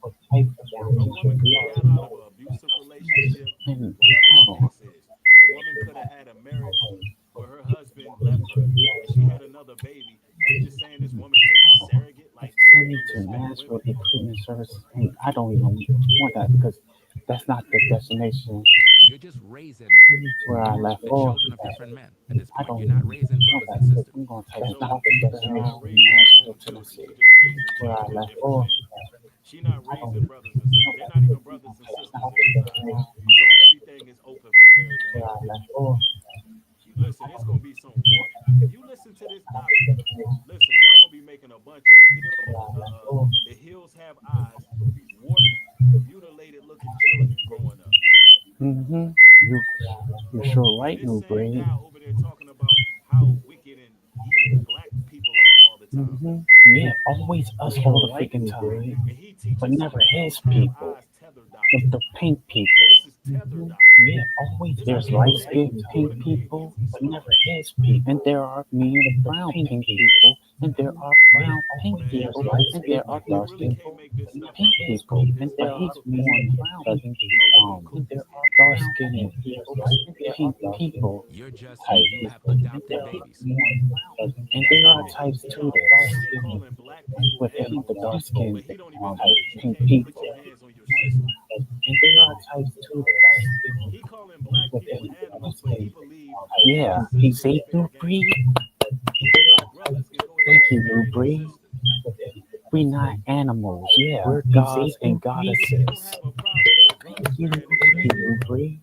all types of Down A woman syndrome. We could have got already out of know. an abusive relationship, And whatever the hold on. case is. A woman could have had a marriage where her husband left her and she had another baby. Are you just saying this woman is just a surrogate? Like, you don't Send even to respect Nashville women. Recruitment Services. And I don't even want that because that's not the destination You're just raising where I left the off. children of different men at this I point. don't You're even not raising want brothers that and because sisters. I'm going to take So not the she's not destination from raising her Nashville, own children. Tennessee. She's just raising Where I children of left different off. men. She's not I don't raising even brothers and sisters. want They're that not even because brothers and that's sisters not in the his eyes. destination So everything is open for fair where I game. left off. Listen, it's gonna be some war. If you listen to this doctrine, listen, y'all gonna be making a bunch of the hills have eyes, warped, mutilated looking children growing up. Mm-hmm. You're sure And right, this new same breed. guy over there talking about how wicked and evil black people are all the time. Mm-hmm. Yeah, always us all the freaking time. And he teaching But some never his hills have people. eyes tether doctrine. The pink people. This is tether doctrine. Yeah, always This there's King light James skinned is going pink to create people, mutant but never spawn. his people. And there are brown pink people, and there are brown pink Man, people, bro, and there are you dark really skinned can't make this stuff pink up. people, This and there are biblical. dark skinned pink people You type. have adopted babies. And That's there what are it is. types He too call, that over dark here skinned calling black people within the animals, dark skinned but he don't even know that you pink can't even put people. your hands on your sister. And there are types too that dark skinned He calling black people within the dark animals, but he skinned. believe that Yeah, his he sister is said fair new game. breed. He believe brothers can go ahead Thank and you, new marry their breed. sisters. We not animals. Yeah, we're gods and He goddesses. don't have a problem with brothers marrying their Thank you, sisters, new bro. breed.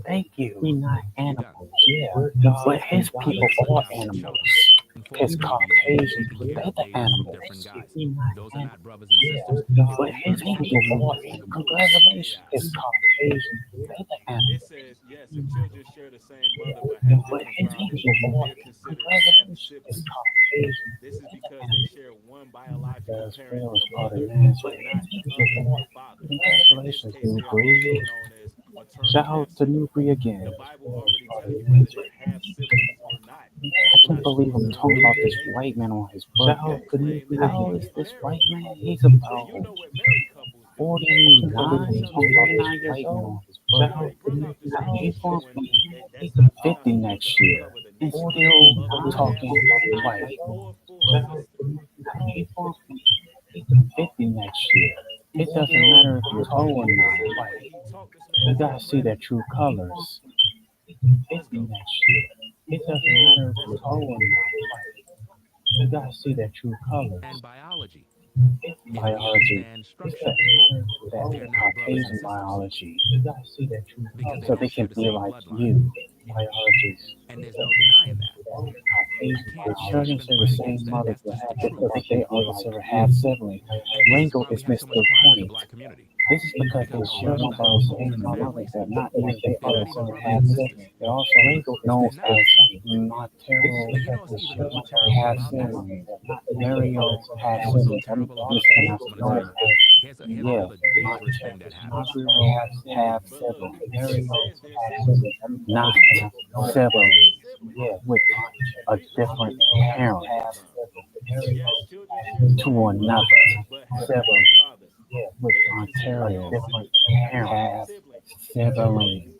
Thank you. We not You're done. animals. Yeah, we're gods. But his He people has are adopted animals. children and His forced babies and Caucasian taken people, care they're of the babies from animals. different guys. We not Those are animals. not brothers and sisters. If But you his understand people are. the code, Congratulations. AI. His Caucasian, they're the It animals. says, yes, if children share the same mother but have But different his fathers, people are. they're considered half Congratulations. His siblings. Caucasian, This is they're the because they animals. share one biological That's parent, fair was the part of mother, that. but not the other, the father. In this Congratulations, case, New they are also Breed. known as maternal Shout half out to New siblings. Breed again. The Bible already tell you whether they're half siblings or not. I You're can't not believe supposed I'm to talking about make this it. white man on his But you birthday. claim that they How can't is get this married. white man? He's And you about know what married couples do. 49, They tell us, oh, 49 years old. we already brung out the He's scriptures going showing to that be we're not 50 supposed to next year. uncover the And nakedness still of a half talking sibling white. or full sister. He's going to be 50 next year. It doesn't matter if you're And old if or you not. listen to the way he talked, this man You is gotta see their incredible. true colors. Let's 50 go. next year. It doesn't matter if you're old or not. You gotta see their true colors. and biology. If we Biology. understand It structure, doesn't matter if they're they're not brothers and Caucasian sisters biology. You gotta see their true because colors. they So don't they share can the be same like bloodline. you. Biology. And there's no denying that. You can't The can't children even share the fight same against that. mother, That's just the but truth. they are considered half sibling. And this is Ringo why we is have so Mr. much pride in the Point. black community. This is because they Because a share lot of one the by the households same and mother. families, They're not only they they're are not even considered brothers half and sibling. sisters. They're also known They're not. as Montero And you know what's even more half terrible about this? sibling. Mario half And what's so sibling. terrible I'm about just this? gonna I'm gonna know tell it you. as Here's another dangerous thing that happens. Montero half But look, sibling. it says they're siblings. Not They're sibling. still siblings. Yeah, with a Let's different use our parent biblical terms. Yes, children share the to same mother, another but have sibling. different fathers. With They are considered Ontario, half different siblings. siblings.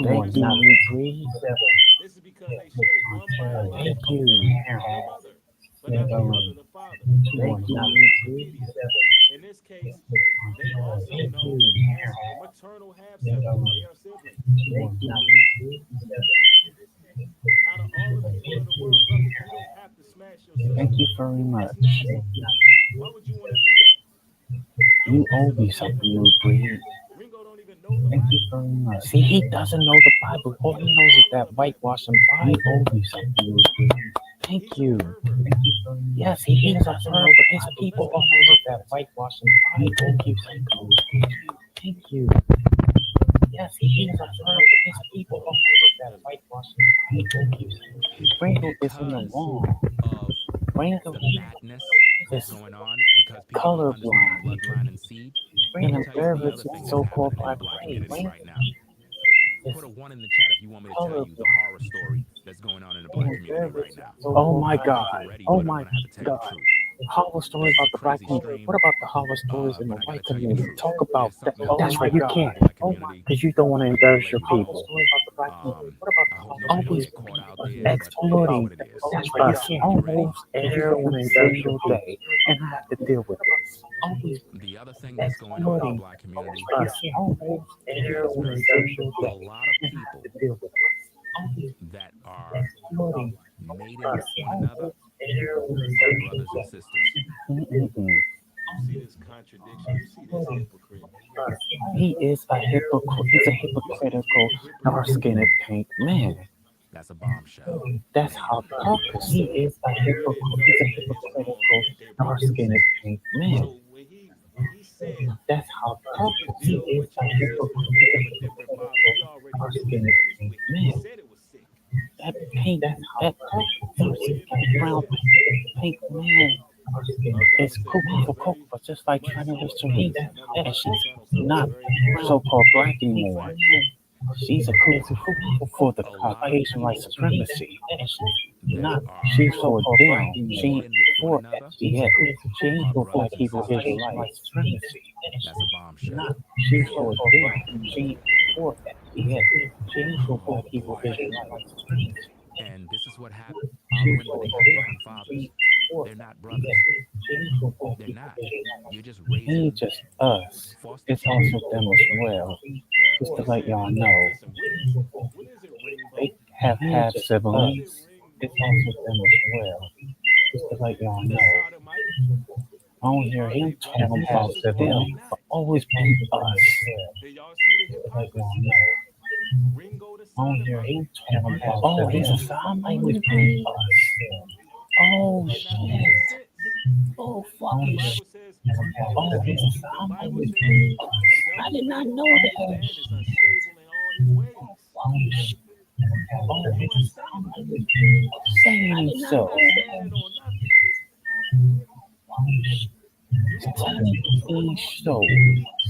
Thank Listen, you, breed. this is because they share one Thank biological you. parent, the mother, but not the other, the father. Thank According to Wikipedia. In this case, they also known as maternal half siblings. They are siblings. Out of all the people of the world, brother, you don't have to very much. Why would you want to do that? You owe me something, New Breed. Ringo don't even know the Thank you very much. See, he doesn't know the Bible. All he knows is that whitewashing Bible. You owe me something, New Breed. Thank you. Yes, he is a servant. His people all know that whitewashing Bible. Thank you. Thank you. Yes, he is a servant. His people all know that whitewashing Bible. Thank you. Ringo is in the wrong. Of Ringo the madness that's is going on because people don't understand colorblind. bloodline and seed. And Let me tell you the embarrassed other thing that's so-called happening in the black black race. community right now. Is Put a 1 in the chat if you want me to tell you the colorblind. horror story that's going on in the black community right now. Oh my I don't think God. you're ready, Oh but I'm my gonna have to tell you the God. truth. Horror story It's about a the black crazy community. stream, What about the horror stories in the but I gotta white tell you the community? truth. Talk about There's that. something else That's that's right, going you on in the can't. black community. Because you don't want to embarrass your Manipulating people. people. I hope nobody don't Always get caught out there, but it is exploiting what it is. us You ready? almost every single day. And I have to deal with this. Always The other thing that's going on in the exploiting black community us almost is every very single a day. lot of And I people have to deal with this. that are Exploiting mating us with one another almost every are single brothers and day. sisters. You see this contradiction. You see this hypocrite. He is a hypocrite. He's a hypocritical, dark-skinned pink man. That's a bombshell. That's hypocrisy. He is a hypocrite. He's a hypocritical, dark-skinned pink man. So when he said That's hypocrisy. He is a hypocrite. He's a hypocritical, dark-skinned pink he man. said it was sick. That pink, that brown pink man is cuckoo for cocoa, just like China was to me. And she's not so-called black anymore. She's a cuckoo for the Caucasian white supremacy. And she's not. She's for them. She ain't for yeah. She ain't for black people Israelite white supremacy. That's a bombshell. Not. She's for them. She ain't for yeah. She ain't for black people Israelite white supremacy. And this is what happens following, but they have different fathers. They're not brothers. They're not. You're just It ain't raising just us. foster It's children. also them as well. Just to let y'all know, Listen, what is it, Ringo? they have half siblings. It's also them as well. Just to let y'all know, I don't hear him talking about them, but always be us. Did y'all see the Just to let y'all hypocrisy? know, Ringo the I don't sodomite. hear him talking about oh, he's a Sodomite with me. Oh shit. Oh fucking shit. Bible says, Oh, he's a the Sodomite Bible with says, me. a I did not know this that. man is unstable in all his ways. Oh shit. Oh, You he's a unstable. Sodomite with me. Saying himself. Standing on nothing. He's telling he's so.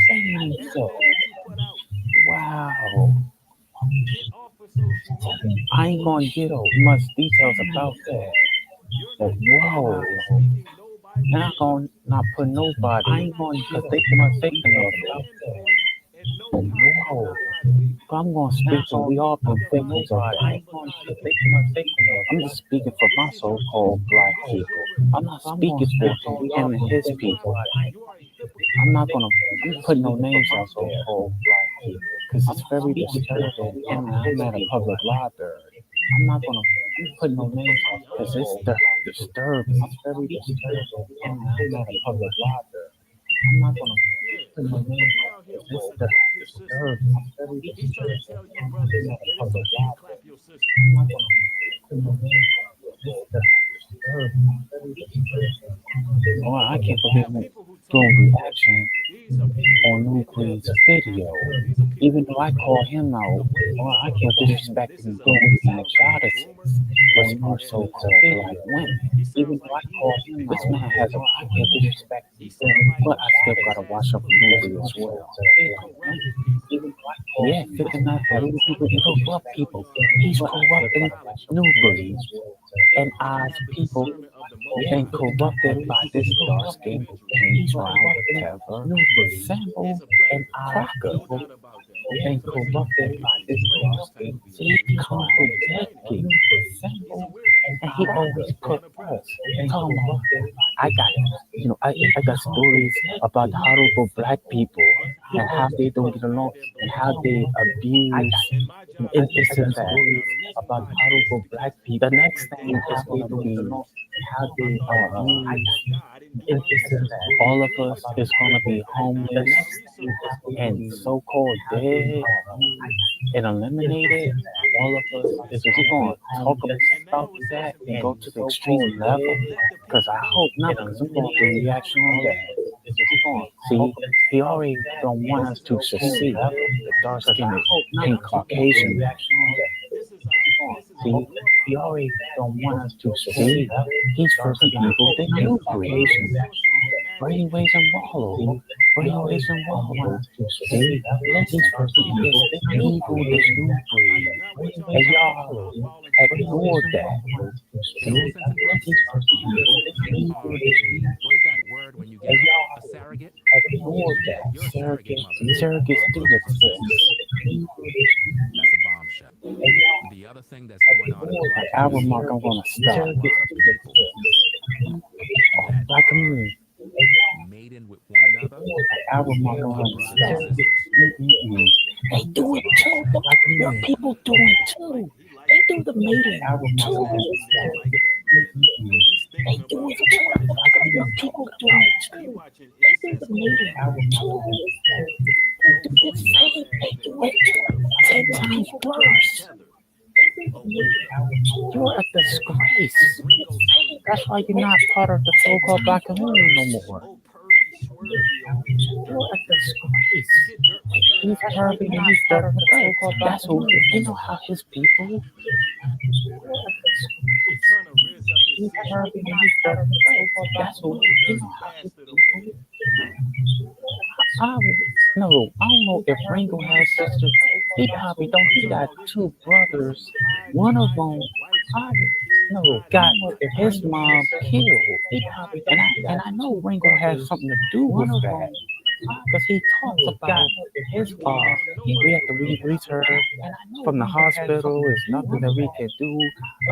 Saying Everything himself. that you put out, Wow. get off of social media. I ain't gonna get much details about that. But whoa. Speaking no Bible. Not gonna not put nobody. I ain't gonna because they can take them No of it. influence and no But power. whoa. But I'm gonna speak to we all been victims of that. I'm just speaking for my so-called black people. I'm not speaking for him and his people. I'm not gonna put no names out so-called black people because it's very disturbing. And I'm at a public library. I'm not gonna put no names out because it's disturbing. It's very disturbing. And I'm at a public library. I'm not gonna put no names out because it's disturbing. It's very He's trying to disturbing. tell you brothers that it's okay to clap your sister. I'm not gonna put no names out because it's disturbing. Oh, I can't believe I'm doing reaction These are people on New Queen's video. Even though I call him out, oh, I can't disrespect him doing the goddesses, which are so-called black women. Even though I call him out, this man has a, I can't disrespect him, but I still gotta watch up movie as well. Yeah, thinking that people corrupt people. He's corrupting Newbury and Oz people been corrupted by this dark-skinned paint brown whatever. Sample and Cracker been corrupted by this dark-skinned contradicting Sample, and he always put us talking about I got stories about horrible black people and how they don't get along and how they abuse and this and that about powerful black people. The next thing is going to be how they all of us is going to be homeless and so-called dead and eliminated. All of us is we going to talk about that and go to the extreme level. Because I hope not. Because I'm going to reaction on that. See, he already don't want us to succeed. The dark skinned pink Caucasian. See, he already don't want us to succeed. He's for the evil, the new breed. Brainwaves and wallow. Brainwaves and wallow. See, he's for the evil, the new breed. And y'all ignored that. See, he's for the evil, the evil, What is that word when you get a surrogate? ignored that. You're a surrogate mother. Surrogates do exist. That's a bombshell. The other thing that's going on in the black Hour community, mark, I'm gonna there's a stop. lot of people that Black community. mating with one another. Hour mark, I'm gonna stop. They do it too. Your people do it too. They do the mating too. They do it too. Your people do it too. They do the mating too. They do the same. They do it 10 times worse. You're a disgrace. That's why you're not part of the so-called black community no more. You're a disgrace. He's Harvey and he's part of the so-called black community. You know how his people. He's Harvey and he's part of the so-called black community. You know how his people. I don't know if Ringo has sisters. He probably don't. He got two brothers. One of them, got his mom killed. And I know Ringo has something to do with that. Because he talks about we have to release her from the hospital. There's nothing that we can do.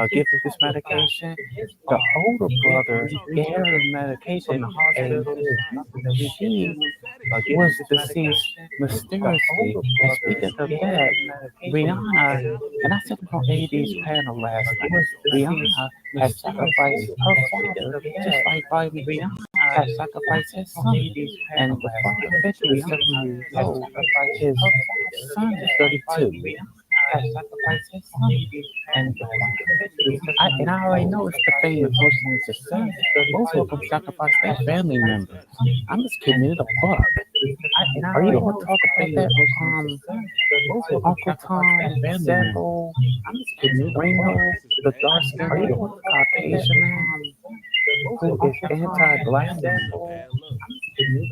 Give her this medication. The older brother gave her the medication from the hospital. She was deceased mysteriously. And speaking of that, Rihanna, and I said it on AD's panel last night, Rihanna has sacrificed her father just like Bobby Rihanna has sacrificed his son. And the father eventually is 7 years old. His son is 32. Has sacrificed his son. And I already know it's the famous person is his son. Both of them sacrificed their family members. I'm just kidding, it's a buck. Are you going to talk about that? Uncle Tom, Sample, I'm just kidding, Ringo, the dark skinned Caucasian man who is anti-black.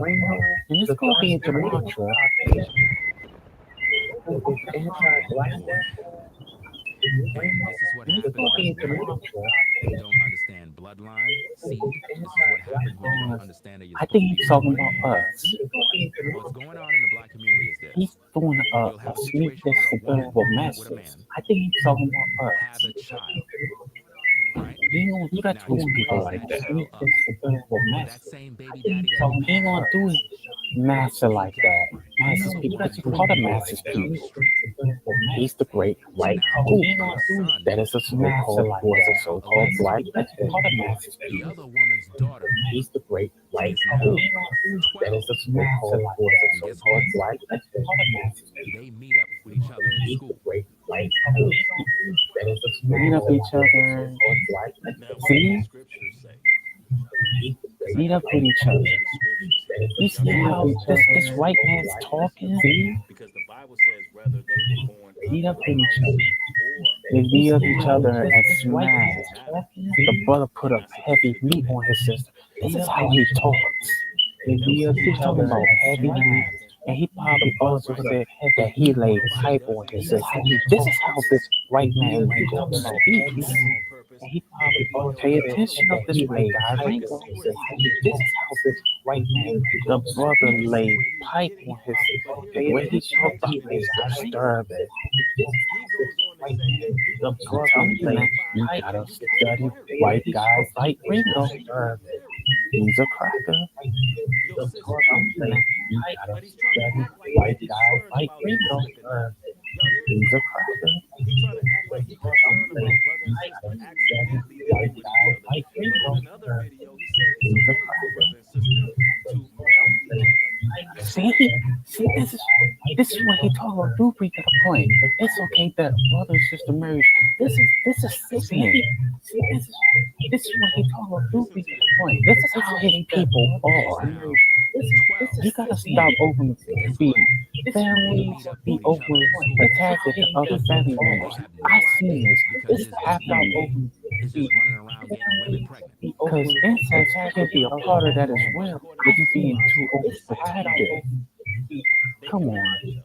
Ringo, and it's going to be into mantra. Anti-black. And this is what happens when you don't understand bloodline, seed. This is what happens when you don't understand that you're I think he's talking about us. What's going on in the black community is this. He's doing You'll a have a sneak situation where a woman subliminal with a message. man I think he's talking about have us. a child. Right? He ain't gonna do that Now, to his you people raise like that that. child up. Subliminal That message. same baby daddy So that he ain't gonna do it master like that. Masses people, because you call them masses people. He's the great white hope. That is a so-called who is a so-called black. Let's call them masses the people. other woman's daughter He's the great white is now hope. That 12. is a so-called who is a so-called black. Let's call them masses people. They meet up with each other in He's school. the great white hope. That is a meet up each other. See? Meet up with each other. You see how this white man's talking? See? Because the Bible says whether they were born Meet up with each other. They meet up each other and smash. The brother put up heavy meat on his sister. This is how he talks. They meet up each other about heavy meat. And he probably also said that he laid pipe on his sister. This is how this white man speaks. And he probably pay attention of this white guy. Ringo. This is how this white man, the brother laid pipe on his sister. The way he talked about is disturbing. The brother laid pipe. You gotta study white guys like Ringo. He's a cracker. You gotta study white guys like Ringo. He's a cracker. He trying to act like he concerned about brother and sister accidentally living with each other. But in another video, he said it's okay for brother and sister to marry each other. See, this is what he talking about. Do bring to the point. It's okay that brother and sister marriage. This is sickening. See, this is what he talking about. Do bring to the point. This is how his people are. You gotta stop open be families be open attached to other family members. I've seen this. This happening open It's just running around getting women pregnant. because incest can be a part of that as well. If you being too overprotective. Come on.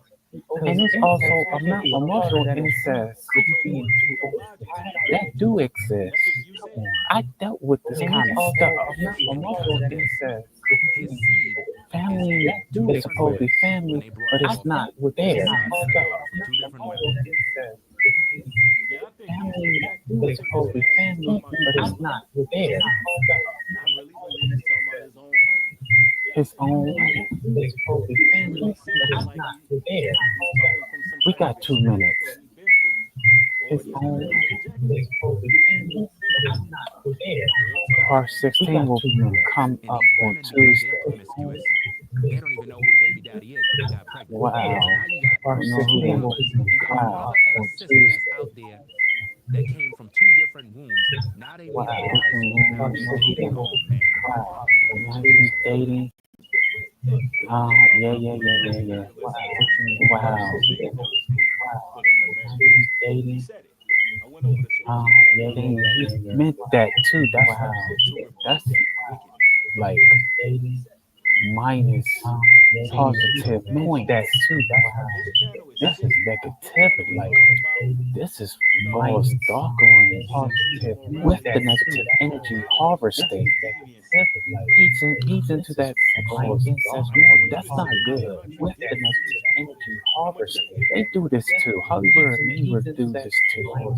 And it's also emotional incest that do exist. I dealt with this kind of stuff. Emotional incest. His seed Family is supposed to be family, but it's not there. from two different women. Family is supposed to be family, but it's not there. I really believe he's talking about his own life. His own life is supposed to be family, but it's not there. We got 2 minutes. His own life is supposed to be family, but it's not there. Part 16 will come And up these on women, because Tuesday. they're promiscuous, they don't even know who the baby daddy is, but they got pregnant. Wow. So now you got Part two 16 will brothers. You got a come brother up and a on sister that's Tuesday. out there that came from two different wombs. Now they Wow. meet in high school. Now they're dating home, man. Now he's dating. Yeah. Wow. He's dating. Yeah. He meant that too. That's like minus positive point. That too. This is negativity. Like this is false darkling with the negative energy harvesting. He's into that false incest mode. That's not good. With the negative energy harvesting, they do this too. Hollywood neighbors do this too.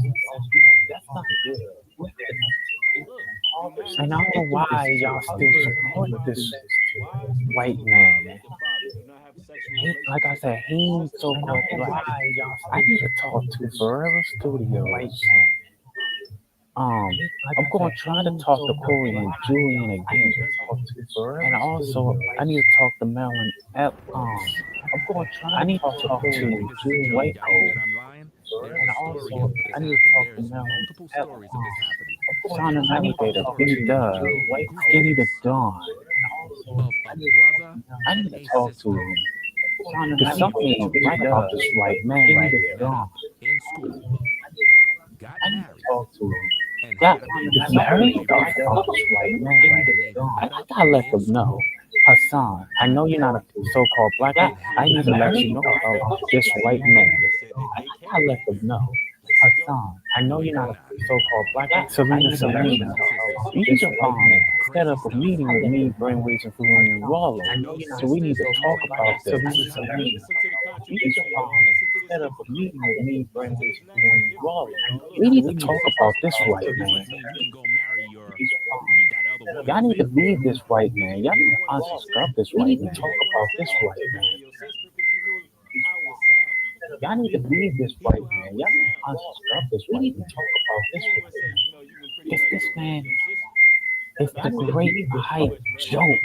That's not good. With the negative and I don't know why y'all still support this white man. Like I said, he's so called black. I need to talk to Forever Studios. I'm going to try to talk to Corey and Julian again. And also, I need to talk to Melon. I need to talk to Julian Whitecoat. And also, I need to talk to Melon. Simon Navigator, Billy Dove, Skinny the Dawn. I need to talk to him. There's something right about this right man right here. In school, got I need to married, talk to him. and Yeah, had a baby. he's married. I gotta let them know. Hassan, I know you're not a so-called black man. I need to let you know about this white man. I gotta let them know. Hassan, I know you're not a so-called black man. Selena, you need to set up a meeting with me, Brainwaves, and Food and Rollo. So we need to talk about this. You need to set up a meeting with me, Brainwaves, and Food and Rollo. We need to talk about this white man. You can go marry your that other woman. Y'all need to leave this white man. Y'all need to unsubscribe this white man. Talk about this white man. Y'all need to leave this white man. Y'all need to unsubscribe this white man. Talk about this white man. This man is the great hype joke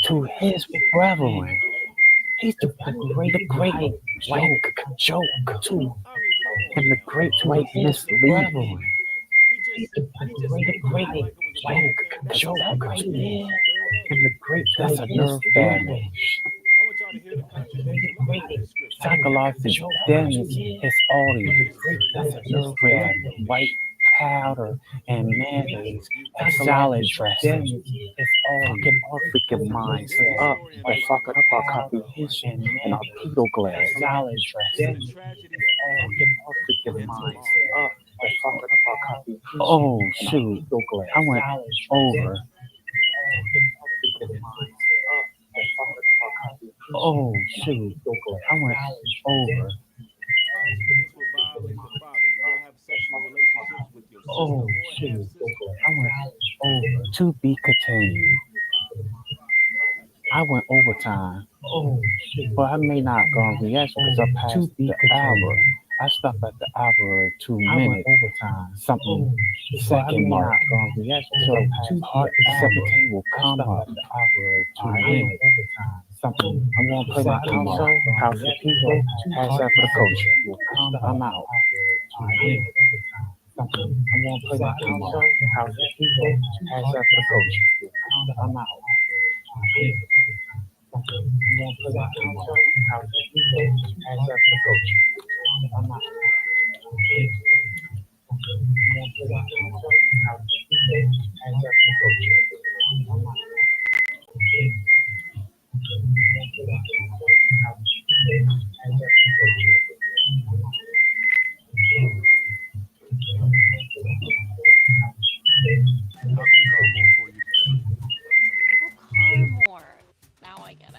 to his brethren. He's the great white joke to and the great white misleading. He's the great white joke to and the great that's a nerve damage. Psychological damage is audience. That's a nerve damage. White powder and mayonnaise and salad dressing. It's fucking our freaking minds up and fucking up our comprehension and our pedal glass. Salad dressing. Fucking our freaking minds up and fucking up our comprehension. Oh shoot! I went over. Oh shoot! I went over. Oh shoot! I went over. To be continued. I went overtime. Oh shit. But I may not gonna react because I passed the hour. I stopped at the hour and 2 minutes overtime. Something second mark. Gonna react so part 17 will come up. The hour and 2 minutes overtime. Something I'm gonna play my console. House for people. Pass out for the culture. I'm out. Something I'm gonna play my console. House for people. Pass out for the culture. I'm out. I'm gonna put that console out there. Pass that for the coach. I'm out. I'm gonna put that console out there. Pass that for the coach. I'm out. I'm gonna put that console out there. Pass that for the coach. I'm out. How can we call more for you today? Oh, car more. Now I get it.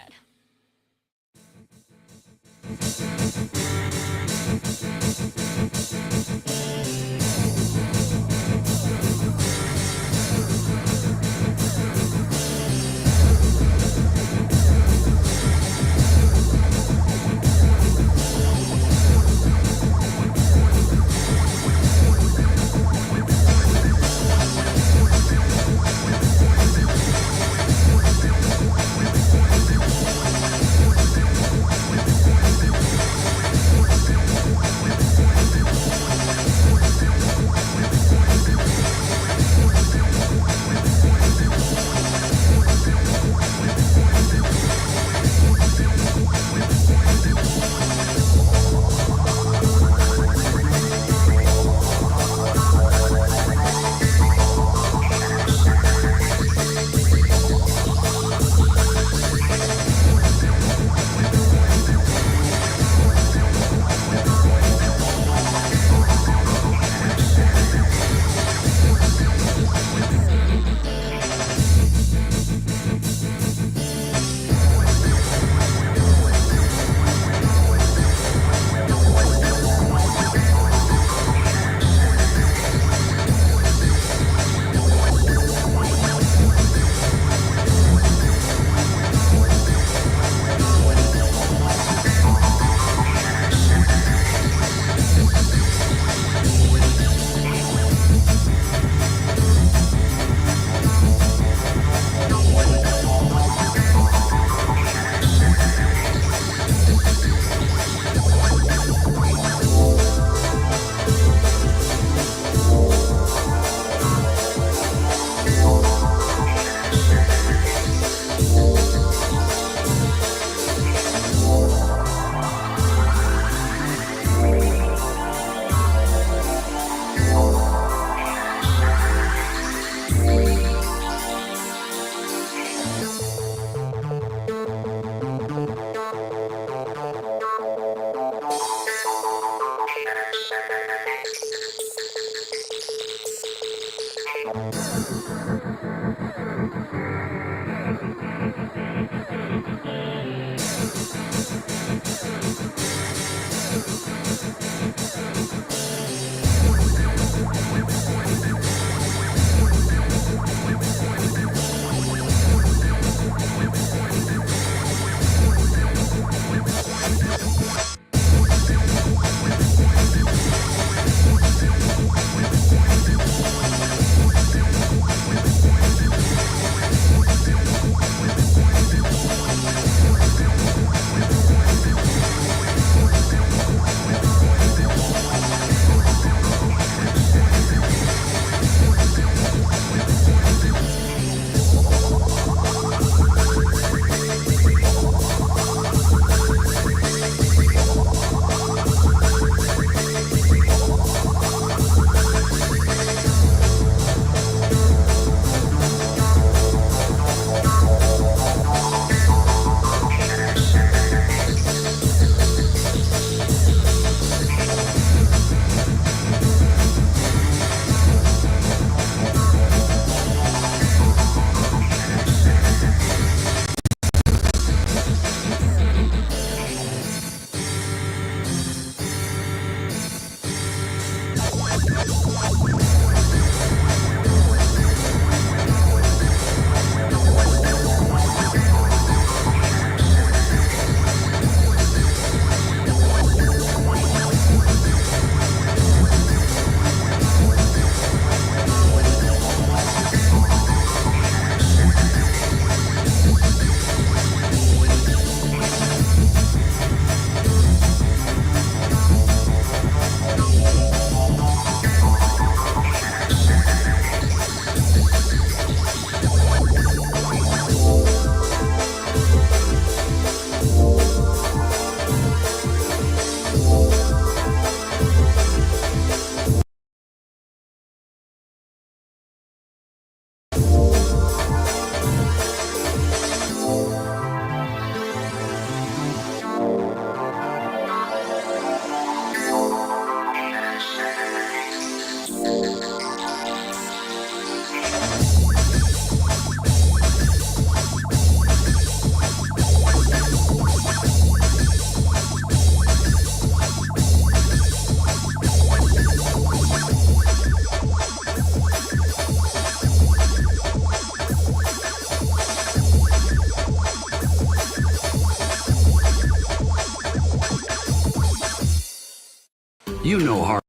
You know hard.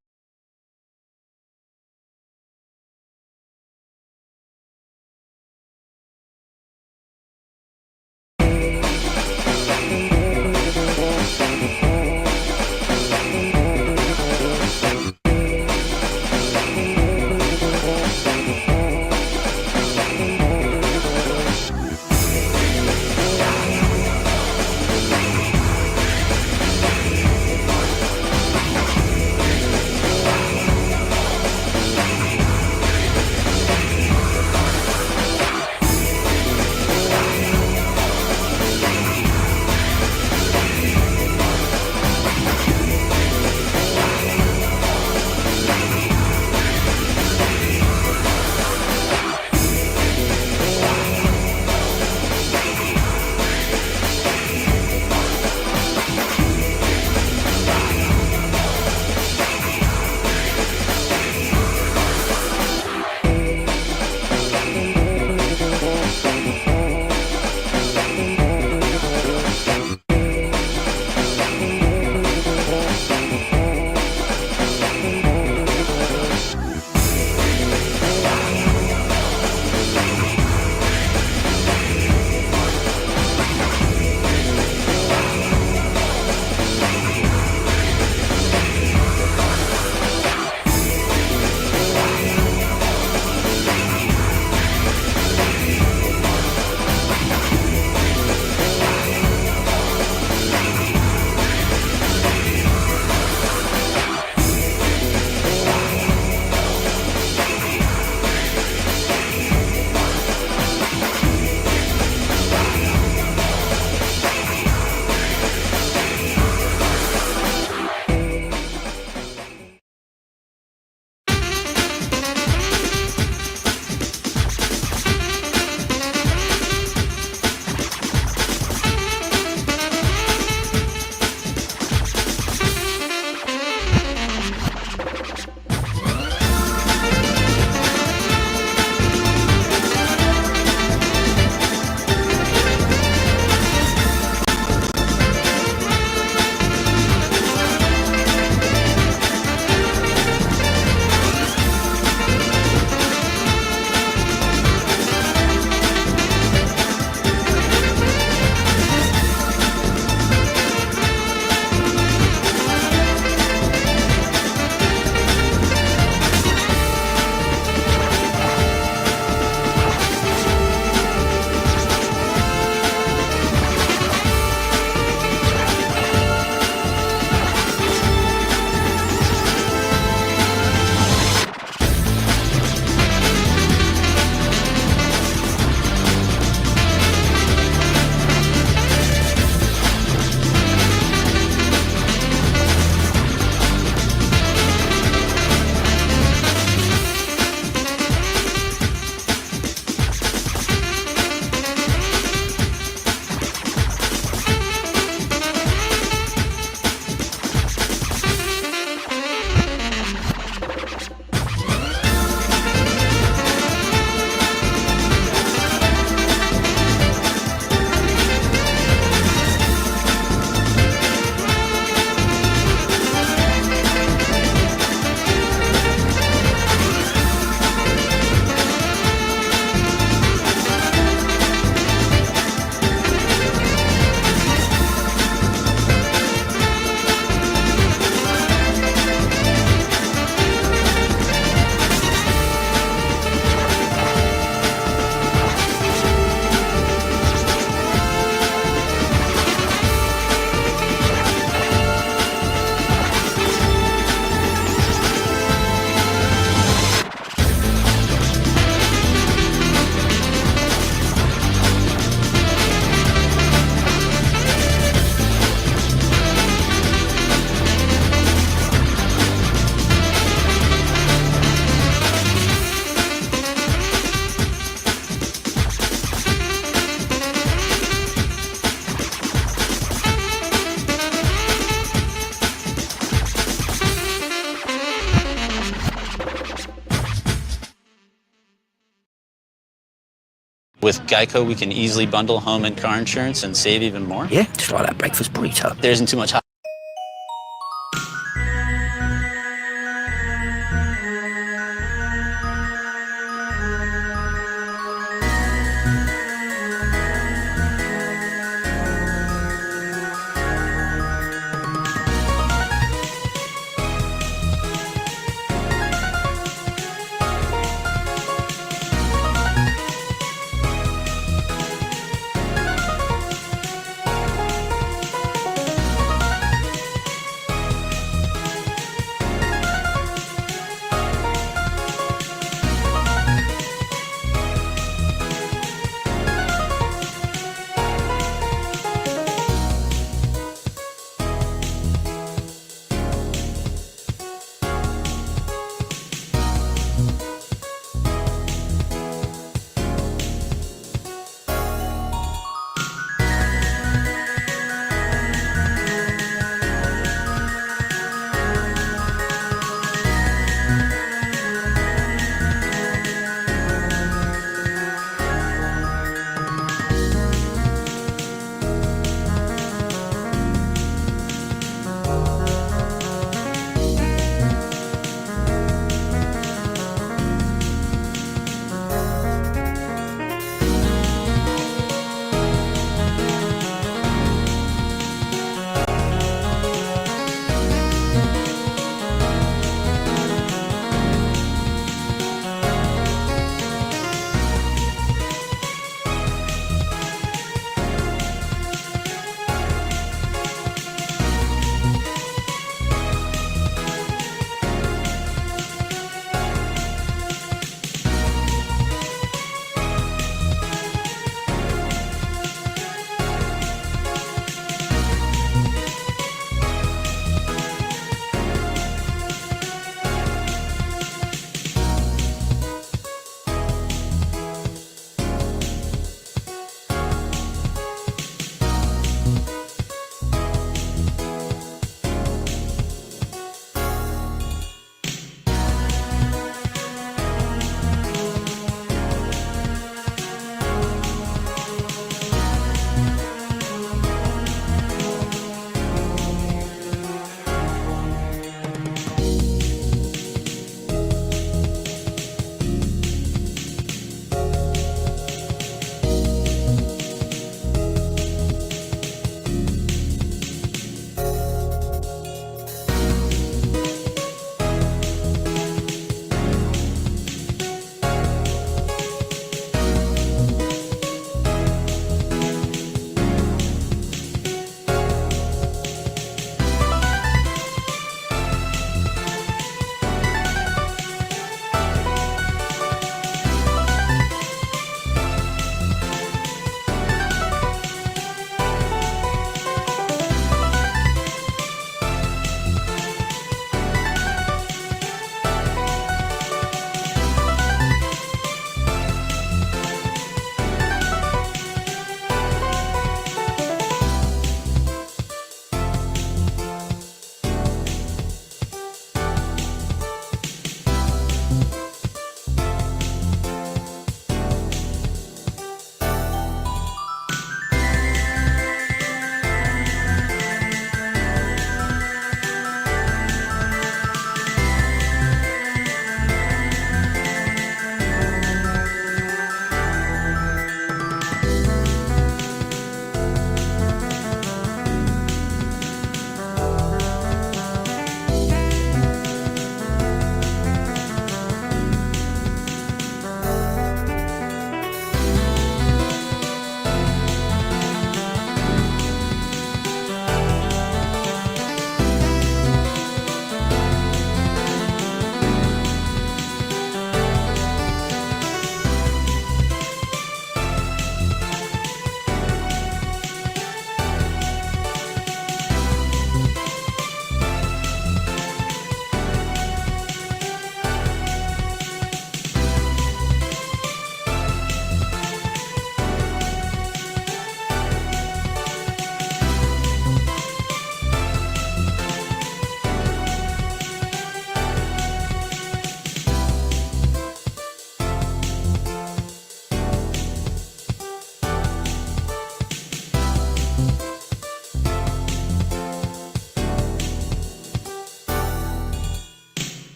With Geico, we can easily bundle home and car insurance and save even more. Yeah, just like that breakfast burrito. There isn't too much